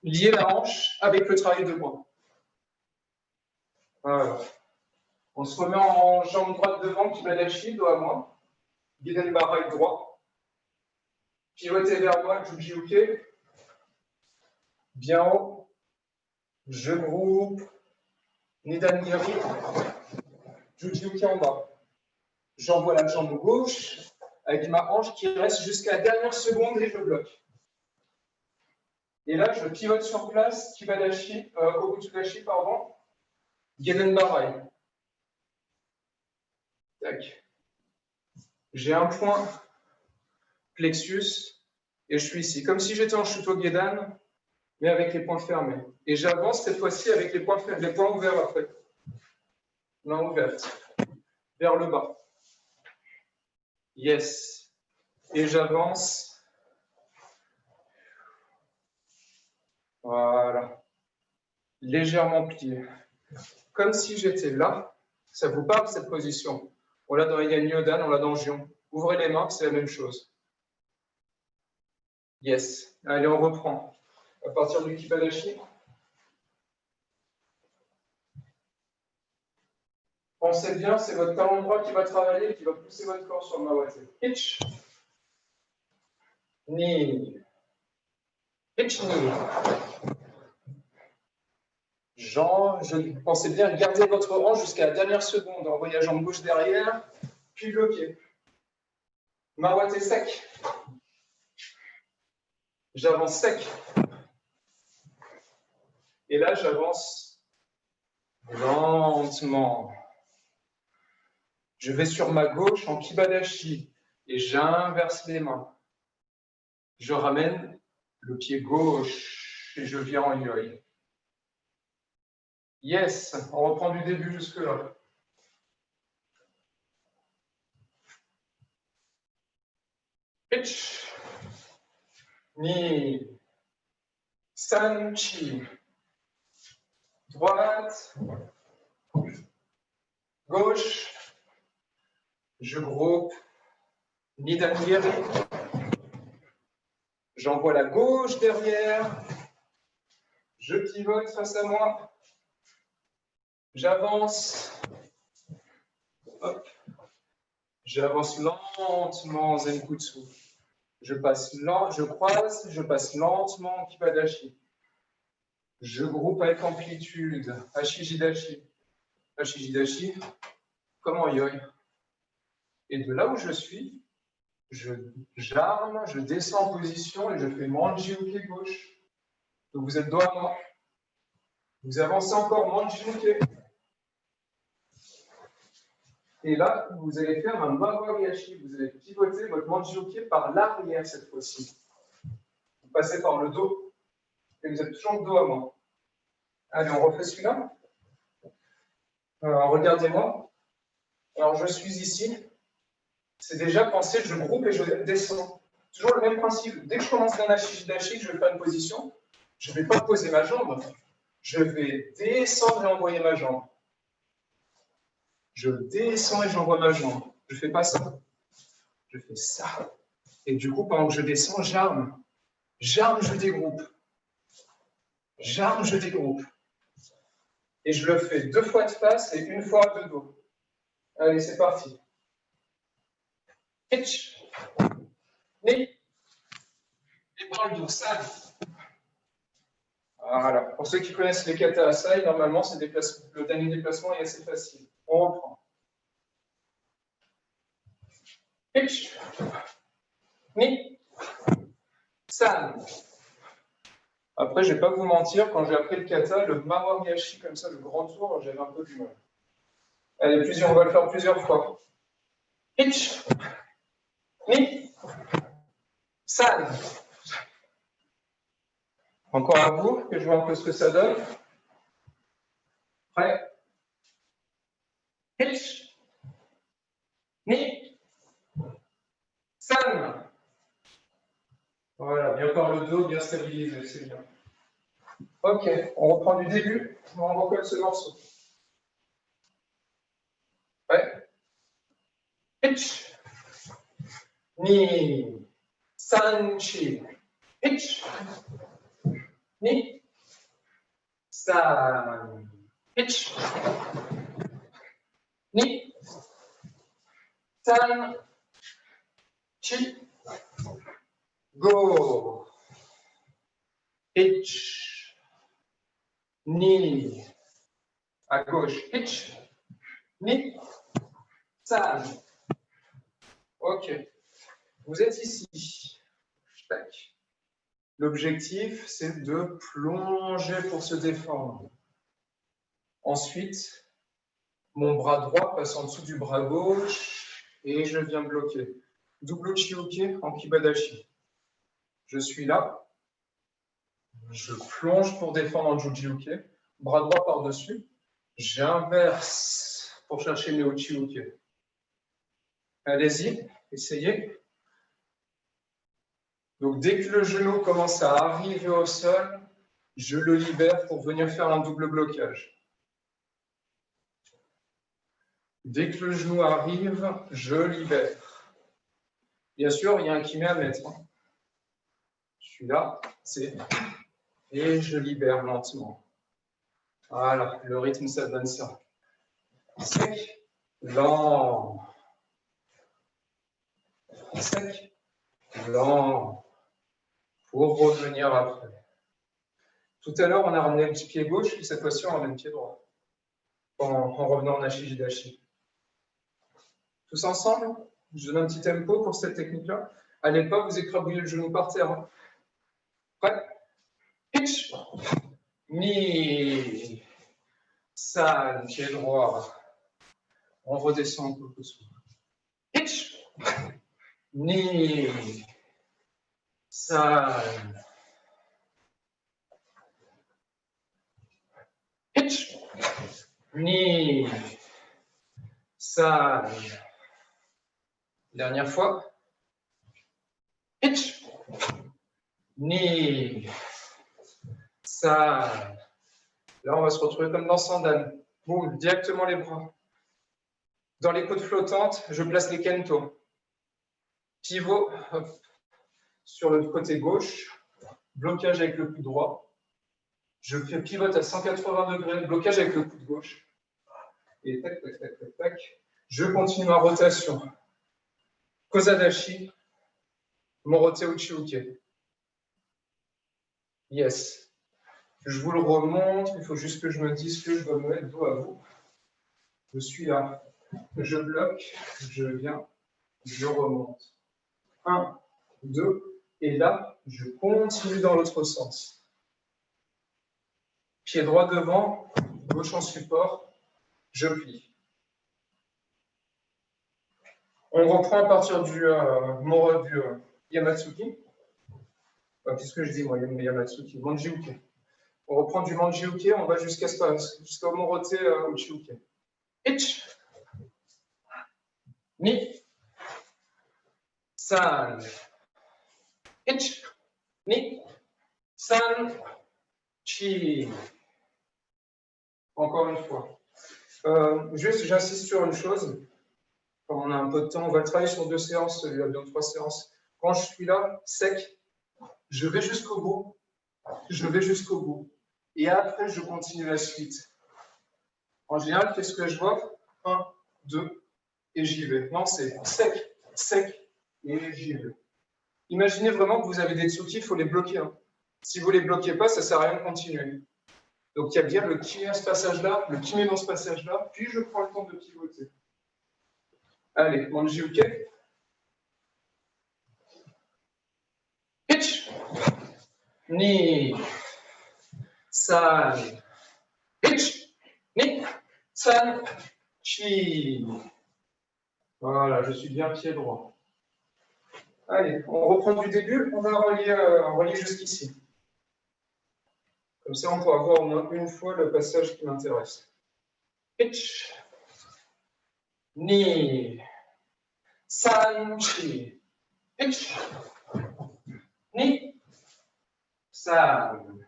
Speaker 1: Lier la hanche avec le travail de bras. Voilà. On se remet en jambe droite devant, Kibadashi, dos à moi. Genbarai droit. Pivotez vers moi, Jujiuke. Bien haut. Je groupe. Nidan Niri. Jujiuke en bas. J'envoie la jambe gauche avec ma hanche qui reste jusqu'à la dernière seconde et je bloque. Et là, je pivote sur place, Kibadashi, Kokutsudashi, pardon. Genbarai. Tac. J'ai un point plexus, et je suis ici. Comme si j'étais en Shuto Gedan, mais avec les poings fermés. Et j'avance cette fois-ci avec les poings ouverts après. Main ouverte. Vers le bas. Yes. Et j'avance. Voilà. Légèrement plié. Comme si j'étais là. Ça vous parle cette position? On l'a dans Yen Yodan, on l'a dans Jion. Ouvrez les mains, c'est la même chose. Yes. Allez, on reprend. À partir du Kibadashi. Pensez bien, c'est votre talon droit qui va travailler, qui va pousser votre corps sur le Mawate. Hitch. Ni. Hitch, ni. Pensez bien, gardez votre rang jusqu'à la dernière seconde. Envoyez la jambe gauche derrière, puis bloquez. Mawate sec. J'avance sec. Et là, j'avance lentement. Je vais sur ma gauche en Kibadashi et j'inverse les mains. Je ramène le pied gauche et je viens en yoi. Yes, on reprend du début jusque-là. Pitch. Ni. Sanchi. Droite. Gauche. Je groupe. Nidamiri. J'envoie la gauche derrière. Je pivote face à moi. J'avance. Hop. J'avance lentement Zenkutsu. Je croise, je passe lentement en Kibadashi. Je groupe avec amplitude. Ashijidashi. Ashijidashi, comme en yoi. Et de là où je suis, j'arme, je descends en position et je fais Manji-uke gauche. Donc vous êtes dos à moi. Vous avancez encore Manji-uke. Et là, vous allez faire un Mawariashi. Vous allez pivoter votre Manji-uke par l'arrière cette fois-ci. Vous passez par le dos et vous êtes toujours dos à moi. Allez, on refait celui-là. Regardez-moi. Alors, je suis ici. C'est déjà pensé, je groupe et je descends. Toujours le même principe. Dès que je commence d'un Ashijidashi, je vais faire une position, je ne vais pas poser ma jambe. Je vais descendre et envoyer ma jambe. Je descends et j'envoie ma jambe. Je ne fais pas ça. Je fais ça. Et du coup, pendant que je descends, j'arme. J'arme, je dégroupe. J'arme, je dégroupe. Et je le fais 2 fois de face et 1 fois de dos. Allez, c'est parti. Hitch. Ni. Épaule dorsale. Voilà. Pour ceux qui connaissent les kata asai, normalement, le dernier déplacement est assez facile. On reprend. Hitch. Ni. San. Après, je ne vais pas vous mentir, quand j'ai appris le kata, le Mawariashi, comme ça, le grand tour, j'avais un peu du mal. Allez, on va le faire plusieurs fois. Hitch. Ni. San. Encore à vous, que je vois un peu ce que ça donne. Prêt? Hitch. Ni. San. Voilà, bien par le dos, bien stabilisé, c'est bien. Ok, on reprend du début, on recolle ce morceau. Ouais. Hitch. Ni. Sanchi. Hitch. Ni. San. Hitch. Ni. San. Chi. Go. Hitch. Ni. À gauche. Hitch. Ni. San. Ok. Vous êtes ici. Tac. L'objectif, c'est de plonger pour se défendre. Ensuite, mon bras droit passe en dessous du bras gauche et je viens bloquer. double uchi-uke en kibadashi. Je suis là, je plonge pour défendre en juji-uke, bras droit par-dessus, j'inverse pour chercher mes uchi-uke. Allez-y, essayez. Donc, dès que le genou commence à arriver au sol, je le libère pour venir faire un double blocage. Dès que le genou arrive, je libère. Bien sûr, il y a un kiné à mettre. Je suis là, c'est... Et je libère lentement. Voilà, le rythme, ça donne ça. Sec, lent. Sec, lent. Pour revenir après. Tout à l'heure, on a ramené le pied gauche, et cette fois-ci, on ramène le pied droit. En revenant en Ashijidashi. Tous ensemble, je donne un petit tempo pour cette technique-là. Allez pas vous écrabouiller le genou par terre. Prêt? Pitch. Ni. San, pied droit. On redescend un peu plus. Pitch. Ni. San. Pitch. Ni. San. Dernière fois. Pitch. Ni. San. Là, on va se retrouver comme dans Sandal. Boum, directement les bras. Dans les côtes flottantes, je place les kento. Pivot hop, sur le côté gauche. Blocage avec le coude droit. Je fais pivote à 180 degrés. Blocage avec le coude gauche. Et tac, tac, tac, tac, tac. Je continue ma rotation. Kozadashi. Morote uchi-uke. Yes. Je vous le remontre, il faut juste que je me dise que je dois me mettre dos à vous. Je suis là, je bloque, je viens, je remonte. 1, 2, et là, je continue dans l'autre sens. Pied droit devant, gauche en support, je plie. On reprend à partir du Yamatsuki. Qu'est-ce que je dis, moi, Yamatsuki, Manji-uke. On reprend du Manji-uke, on va jusqu'au Morote uchi-uke. Itch. Ni. San. Itch. Ni. San. Chi. Encore une fois. Juste, j'insiste sur une chose. Comme on a un peu de temps, on va travailler sur 2 séances, il y a bien 3 séances. Quand je suis là, sec, je vais jusqu'au bout. Je vais jusqu'au bout. Et après, je continue la suite. En général, qu'est-ce que je vois? 1, 2, et j'y vais. Non, c'est sec, sec, et j'y vais. Imaginez vraiment que vous avez des tsuki, il faut les bloquer. Hein. Si vous ne les bloquez pas, ça ne sert à rien de continuer. Donc, il y a bien le kiné à ce passage-là, le kiné dans ce passage-là, puis je prends le temps de pivoter. Allez, Manji-uke. Pitch. Ni. San. Pitch. Ni. San. Chi. Voilà, je suis bien pied droit. Allez, on reprend du début, on va relier jusqu'ici. Comme ça, on pourra voir au moins une fois le passage qui m'intéresse. Pitch. Ni. San. Chi. Pitch. Ni. San.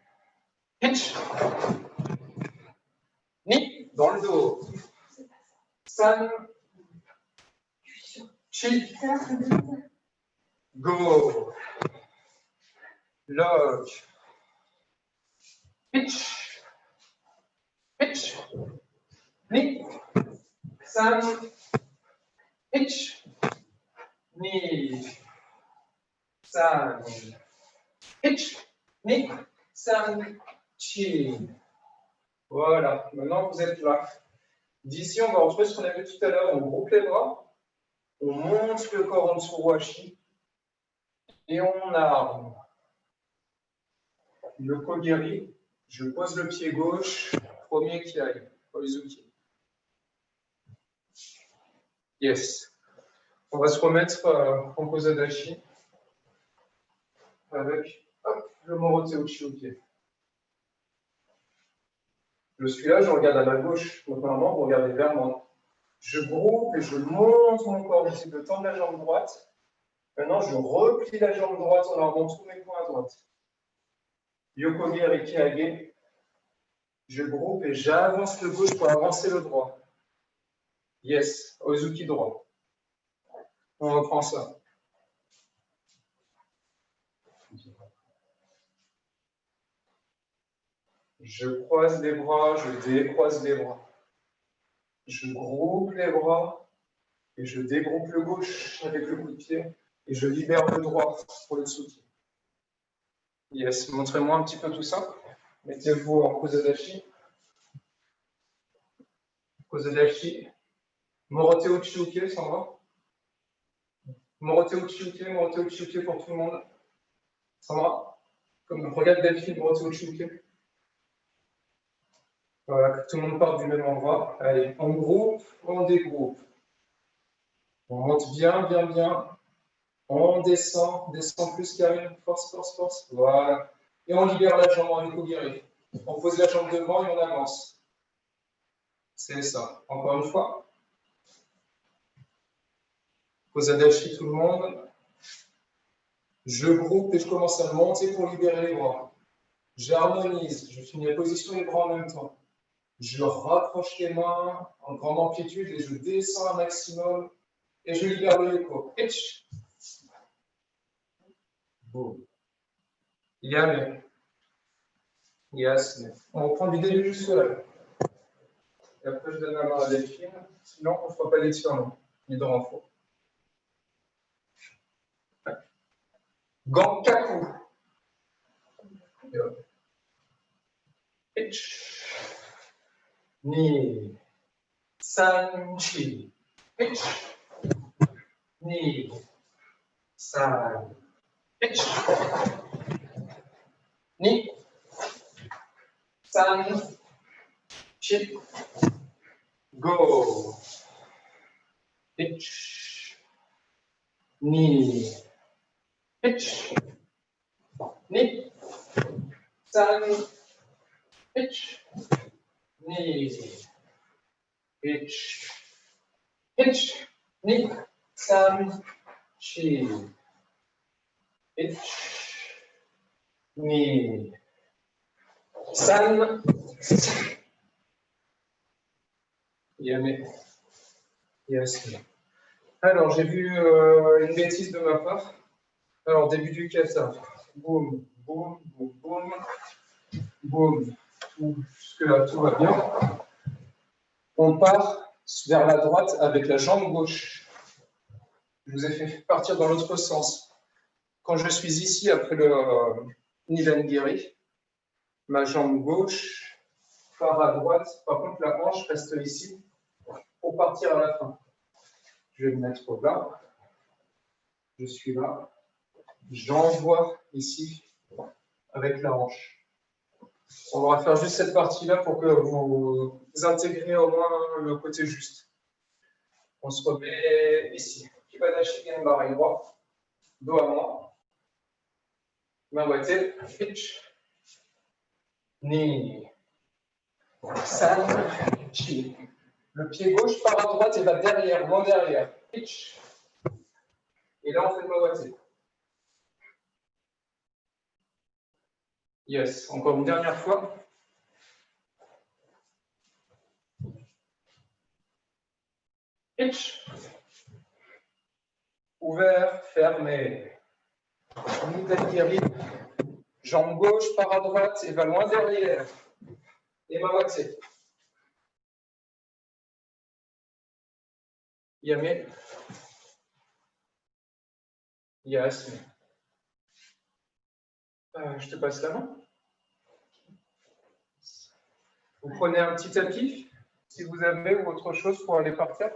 Speaker 1: Pitch. Ni. Dans le dos. San. Chi. Go. Lock. Pitch. Pitch. Ni. San. Pitch. Ni. San. Pitch. Ni. San. Chi. Voilà. Maintenant, vous êtes là. D'ici, on va retrouver ce qu'on a vu tout à l'heure. On groupe les bras. On monte le corps en Tsuruashi et on arme. Le Kogiri, je pose le pied gauche, premier Kiai, Oizuki. Yes. On va se remettre en Kozadashi avec le Morote Uchi Uke. Je suis là, je regarde à ma gauche. Donc normalement, vous regardez vers moi. Je groupe et je monte mon corps. J'essaie de tendre la jambe droite. Maintenant, je replie la jambe droite en enlevant tous mes points à droite. Yokogi Arikiage. Je groupe et j'avance le gauche pour avancer le droit. Yes, Ozuki droit. On reprend ça. Je croise les bras, je décroise les bras. Je groupe les bras et je dégroupe le gauche avec le coup de pied et je libère le droit pour le soutien. Yes, montrez-moi un petit peu tout ça. Mettez-vous en Kozadashi. Kozadashi. Morote Uchi Uke, ça va? Morote Uchi Uke pour tout le monde. Ça va? Comme regarde Delphine, Morote Uchi Uke. Voilà, que tout le monde parte du même endroit. Allez, en groupe, on dégroupe. On monte bien, bien, bien. On descend, descend plus Karine. Force, force, force. Voilà. Et on libère la jambe en Yukogiri. On pose la jambe devant et on avance. C'est ça. Encore une fois. Kozadashi, tout le monde. Je groupe et je commence à monter pour libérer les bras. J'harmonise. Je finis la position des bras en même temps. Je rapproche les mains en grande amplitude et je descends un maximum et je libère le yoko. Etch. Boum. Yame. Yes. On reprend du début jusque là. Et après, je donne la main à Delphine. Sinon, on ne fera pas d'étirement. Ni de renfort. Gankaku. Etch. Ni. Sanchi. Etch. Ni. San. Etch. Ni. San. Chi. Go. Etch. Ni. Etch. Ni. San. Etch. Ni. Etch. Etch. Ni. San. Chi. Etch. Ni. San. Yame. Yes. Alors, j'ai vu une bêtise de ma part. Alors, début du kata. Boum, boum, boum, boum. Boum. Jusque-là, tout va bien. On part vers la droite avec la jambe gauche. Je vous ai fait partir dans l'autre sens. Quand je suis ici, après le Nilangiri, ma jambe gauche part à droite. Par contre, la hanche reste ici pour partir à la fin. Je vais me mettre là. Je suis là. J'envoie ici avec la hanche. On va faire juste cette partie-là pour que vous intégrez au moins le côté juste. On se remet ici. Kibadashi Genbari droit. Dos à moi. Mawate. Pitch. Ni. San. Chi. Le pied gauche part à droite et va derrière, loin derrière. Pitch. Et là, on fait le Mawate. Yes. Encore une dernière fois. Pitch. Ouvert, fermé. Nidagiri. Jambe gauche part à droite et va loin derrière. Et Mawate. Yame. Yes. Je te passe la main. Vous prenez un petit tapis, si vous avez, ou autre chose pour aller par terre.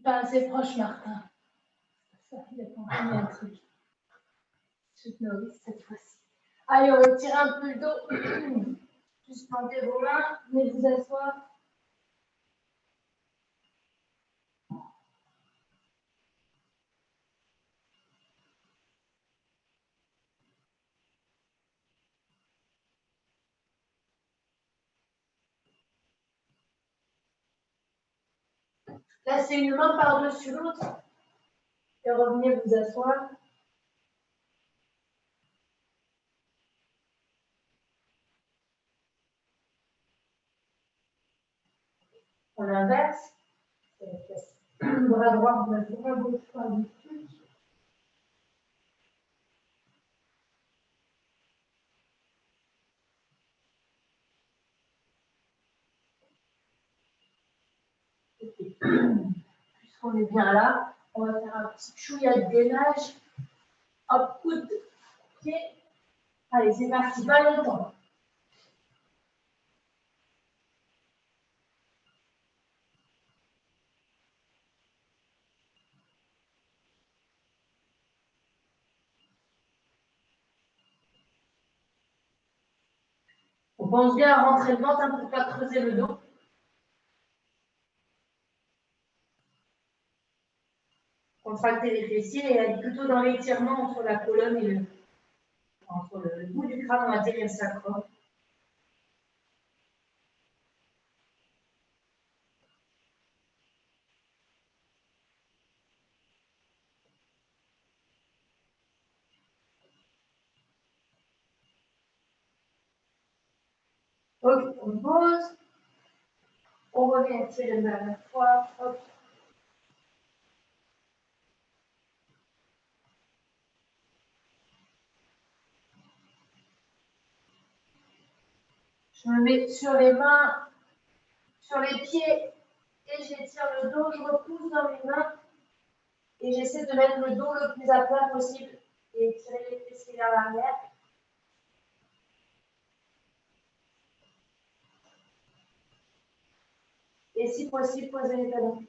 Speaker 3: pas assez proche, Martin. Ça, il a compris un truc. Je te nourris cette fois-ci. Allez, on retire un peu le dos. Juste plantez vos mains, venez vous asseoir. Placez une main par-dessus l'autre et revenez vous asseoir. On inverse. Bras droit, bras gauche par-dessus. Puisqu'on est bien là, on va faire un petit chouïa de gainage. Hop, coude, pied. Allez, c'est parti, pas longtemps. On pense bien à rentrer le ventre pour ne pas creuser le dos. Contracter les fessiers et aller plutôt dans l'étirement entre la colonne et entre le bout du crâne, on va dire, et le sacrum. Ok, on pose. On revient tirer une dernière fois. Hop. Je me mets sur les mains, sur les pieds et j'étire le dos. Je repousse dans mes mains et j'essaie de mettre le dos le plus à plat possible et tirer les fessiers vers l'arrière. Et si possible, poser les talons.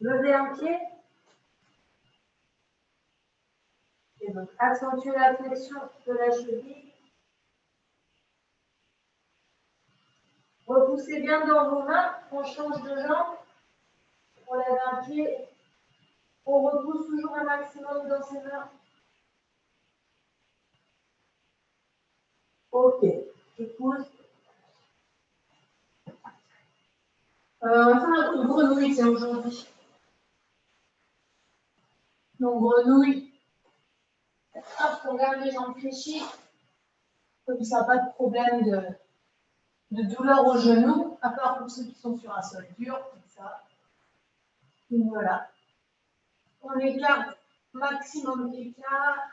Speaker 3: Levez un pied. Et donc, accentuez la flexion de la cheville. Repoussez bien dans vos mains. On change de jambe. On lève un pied. On repousse toujours un maximum dans ses mains. Ok. Je pousse. On va faire un coup de grenouille, c'est aujourd'hui. Donc, grenouille. Hop, on garde les jambes fléchies. Comme ça, pas de problème de douleur au genou, à part pour ceux qui sont sur un sol dur, comme ça. Donc, voilà. On écarte maximum d'écart.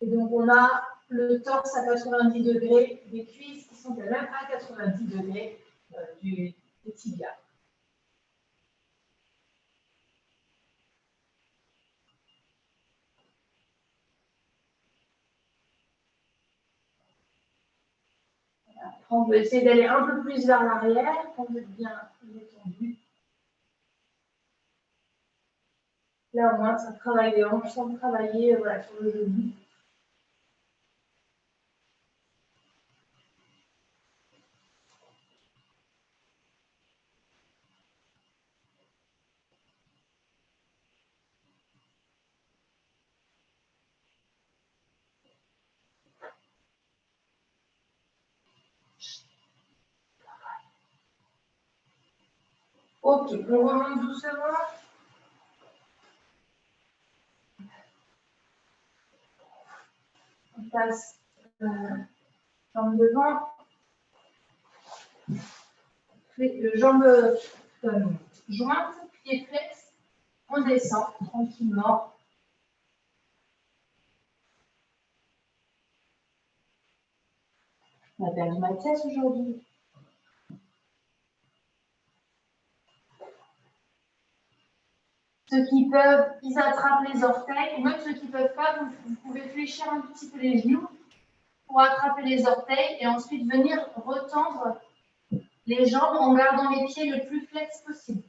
Speaker 3: Et donc, on a le torse à 90 degrés, des cuisses qui sont quand même à 90 degrés des tibias. Après, on peut essayer d'aller un peu plus vers l'arrière quand vous êtes bien détendu. Là, au moins, ça travaille les hanches sans travailler voilà, sur le genou. Ok, on remonte doucement. On passe jambe devant. Jambe jointe, pied flex. On descend tranquillement. On a perdu ma pièce aujourd'hui. Ceux qui peuvent, ils attrapent les orteils. Ou même ceux qui ne peuvent pas, vous pouvez fléchir un petit peu les genoux pour attraper les orteils et ensuite venir retendre les jambes en gardant les pieds le plus flex possible.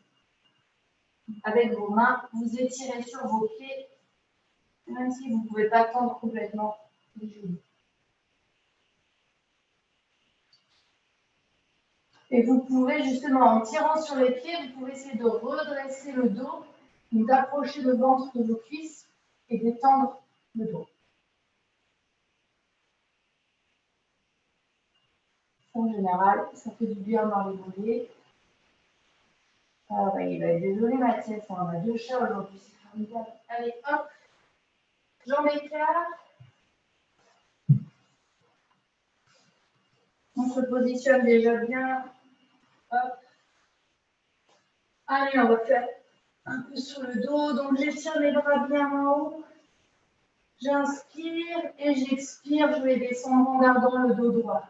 Speaker 3: Avec vos mains, vous étirez sur vos pieds, même si vous ne pouvez pas tendre complètement les genoux. Et vous pouvez justement, en tirant sur les pieds, vous pouvez essayer de redresser le dos, d'approcher le ventre de vos cuisses et d'étendre le dos. En général, ça fait du bien dans les mollets. Ah ouais, il va être désolé Mathias, on a 2 chats aujourd'hui, c'est formidable. Allez, hop, jambes écart. On se positionne déjà bien. Hop. Allez, on va faire un peu sur le dos. Donc, j'étire mes bras bien en haut. J'inspire et j'expire. Je vais descendre en gardant le dos droit.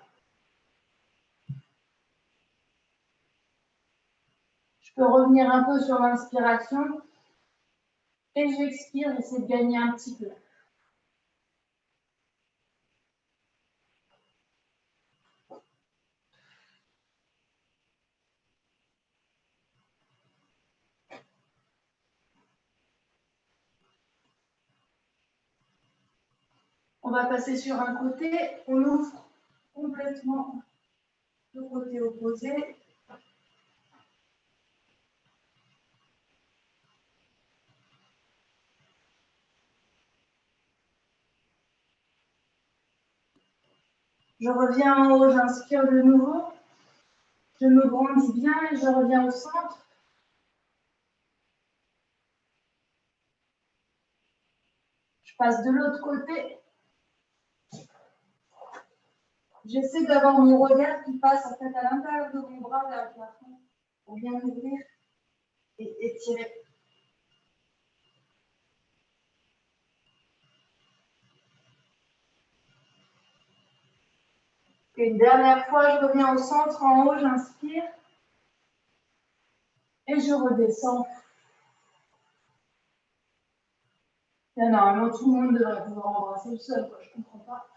Speaker 3: Je peux revenir un peu sur l'inspiration. Et j'expire, j'essaie de gagner un petit peu. On va passer sur un côté. On ouvre complètement le côté opposé. Je reviens en haut, j'inspire de nouveau. Je me grandis bien et je reviens au centre. Je passe de l'autre côté. J'essaie d'avoir mon regard qui passe en fait à l'intérieur de mon bras vers le plafond pour bien ouvrir et étirer. Et une dernière fois, je reviens au centre, en haut, j'inspire et je redescends. Et normalement, tout le monde devrait pouvoir embrasser le sol, quoi. Je ne comprends pas.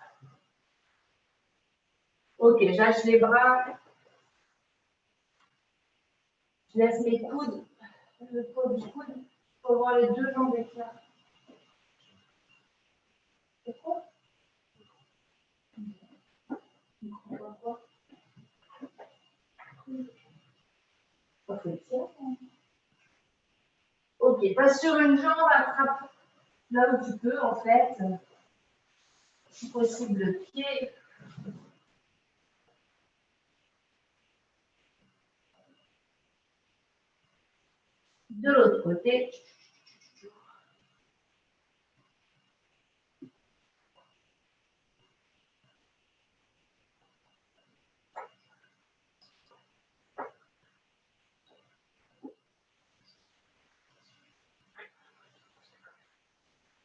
Speaker 3: Ok, j'âche les bras. Je laisse mes coudes, le poids du coude, pour voir les 2 jambes écart. C'est quoi? Ok, passe sur une jambe, attrape là où tu peux en fait. Si possible, le pied. De l'autre côté.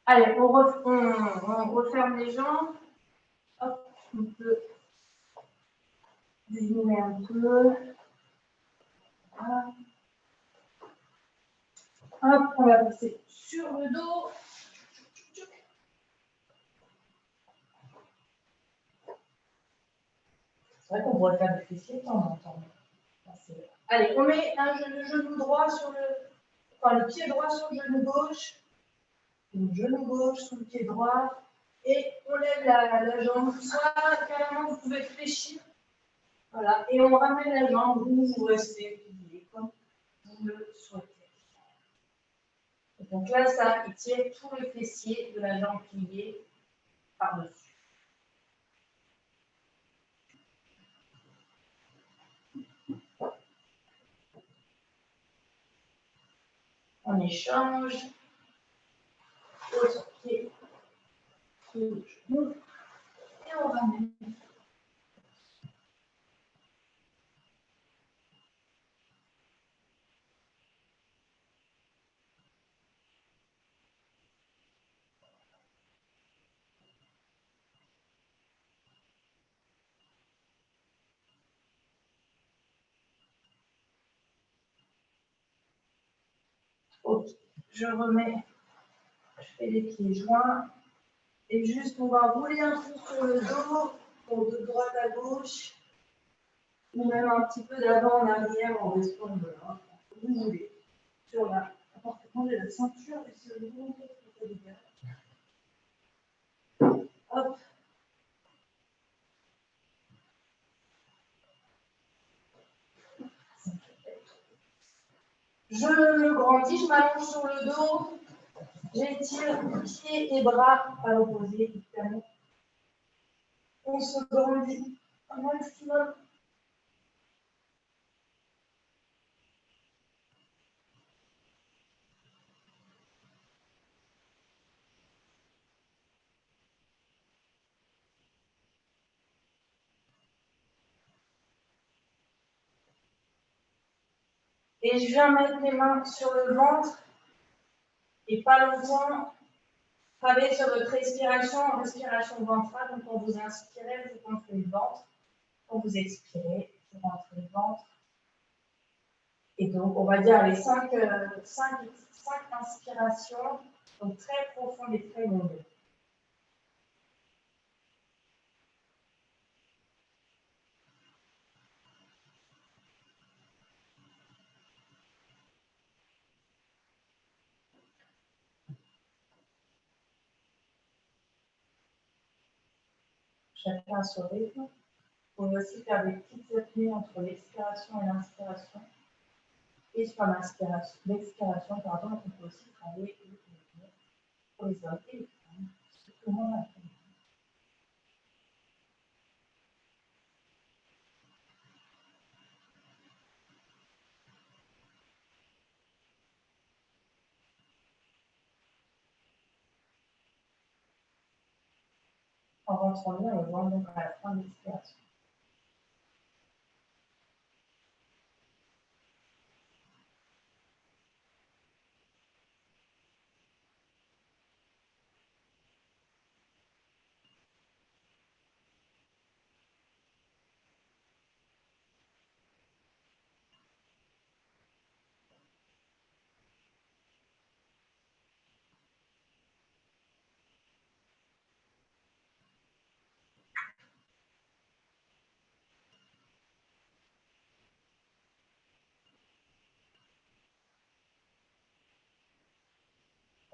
Speaker 3: Allez, on referme les jambes. Hop, on peut zoomer un peu. Voilà. Hop, on va passer sur le dos. C'est vrai qu'on pourrait faire des fessiers de temps en temps. Allez, on met le genou droit sur le pied droit sur le genou gauche. Le genou gauche sur le pied droit. Et on lève la jambe. Soit carrément, vous pouvez fléchir. Voilà. Et on ramène la jambe où vous restez plié, comme vous le souhaitez. Et donc là, ça étire tous les fessiers de la jambe pliée par-dessus. On échange. Autre pied. Genou. Et on ramène. Ok. Je remets. Je fais les pieds joints. Et juste, on va rouler un peu sur le dos, donc de droite à gauche, ou même un petit peu d'avant en arrière en restant là, comme vous voulez. Sur la, attendez, la ceinture et sur le dos, hop. Je grandis, je m'allonge sur le dos, j'étire pieds et bras à l'opposé, évidemment. On se grandit un maximum. Et je viens mettre les mains sur le ventre et pas longtemps. Travaillez sur votre respiration ventrale. Donc, quand vous inspirez, vous rentrez le ventre. Quand vous expirez, vous rentrez le ventre. Et donc, on va dire les 5 inspirations, donc très profondes et très longues. Chacun à son rythme. Vous pouvez aussi faire des petites apnées entre l'expiration et l'inspiration. Et sur l'expiration, pardon, on peut aussi travailler pour les hommes et les femmes. Tout le monde a fait. En rentrant bien le ventre, donc à la fin de l'expiration.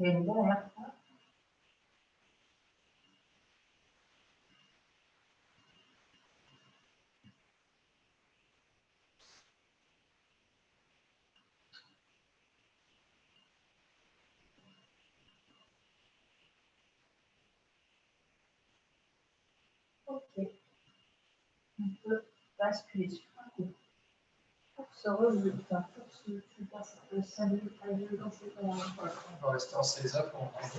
Speaker 3: Et une dernière fois. Ok. On peut basculer sur un coup. Pour se relever, enfin, pour se passer de 5 minutes à 2 dans ces temps-là.
Speaker 1: On va rester en César pour en prendre.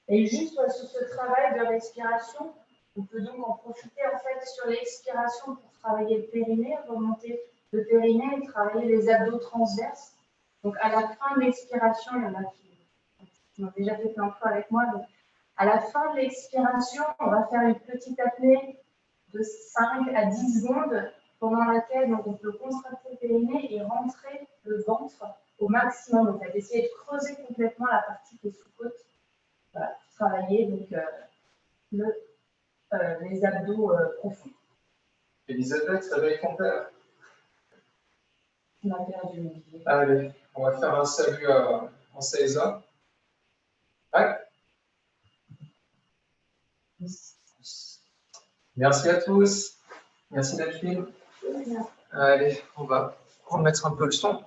Speaker 3: Et juste sur ce travail de respiration, on peut donc en profiter en fait sur l'expiration pour travailler le périnée, remonter le périnée et travailler les abdos transverses. Donc à la fin de l'expiration, il y en a qui ont déjà fait plein de fois avec moi. Donc à la fin de l'expiration, on va faire une petite apnée de 5 à 10 secondes pendant laquelle donc, on peut contracter le périnée et rentrer le ventre au maximum. Donc essayer de creuser complètement la partie qui est sous-côte. Voilà, travailler donc, les abdos profonds.
Speaker 1: Elisabeth, réveille ton père.
Speaker 3: On a perdu une vie.
Speaker 1: Allez, on va faire un salut en César. Ouais. Merci à tous. Merci Delphine. Allez, on va remettre un peu le son.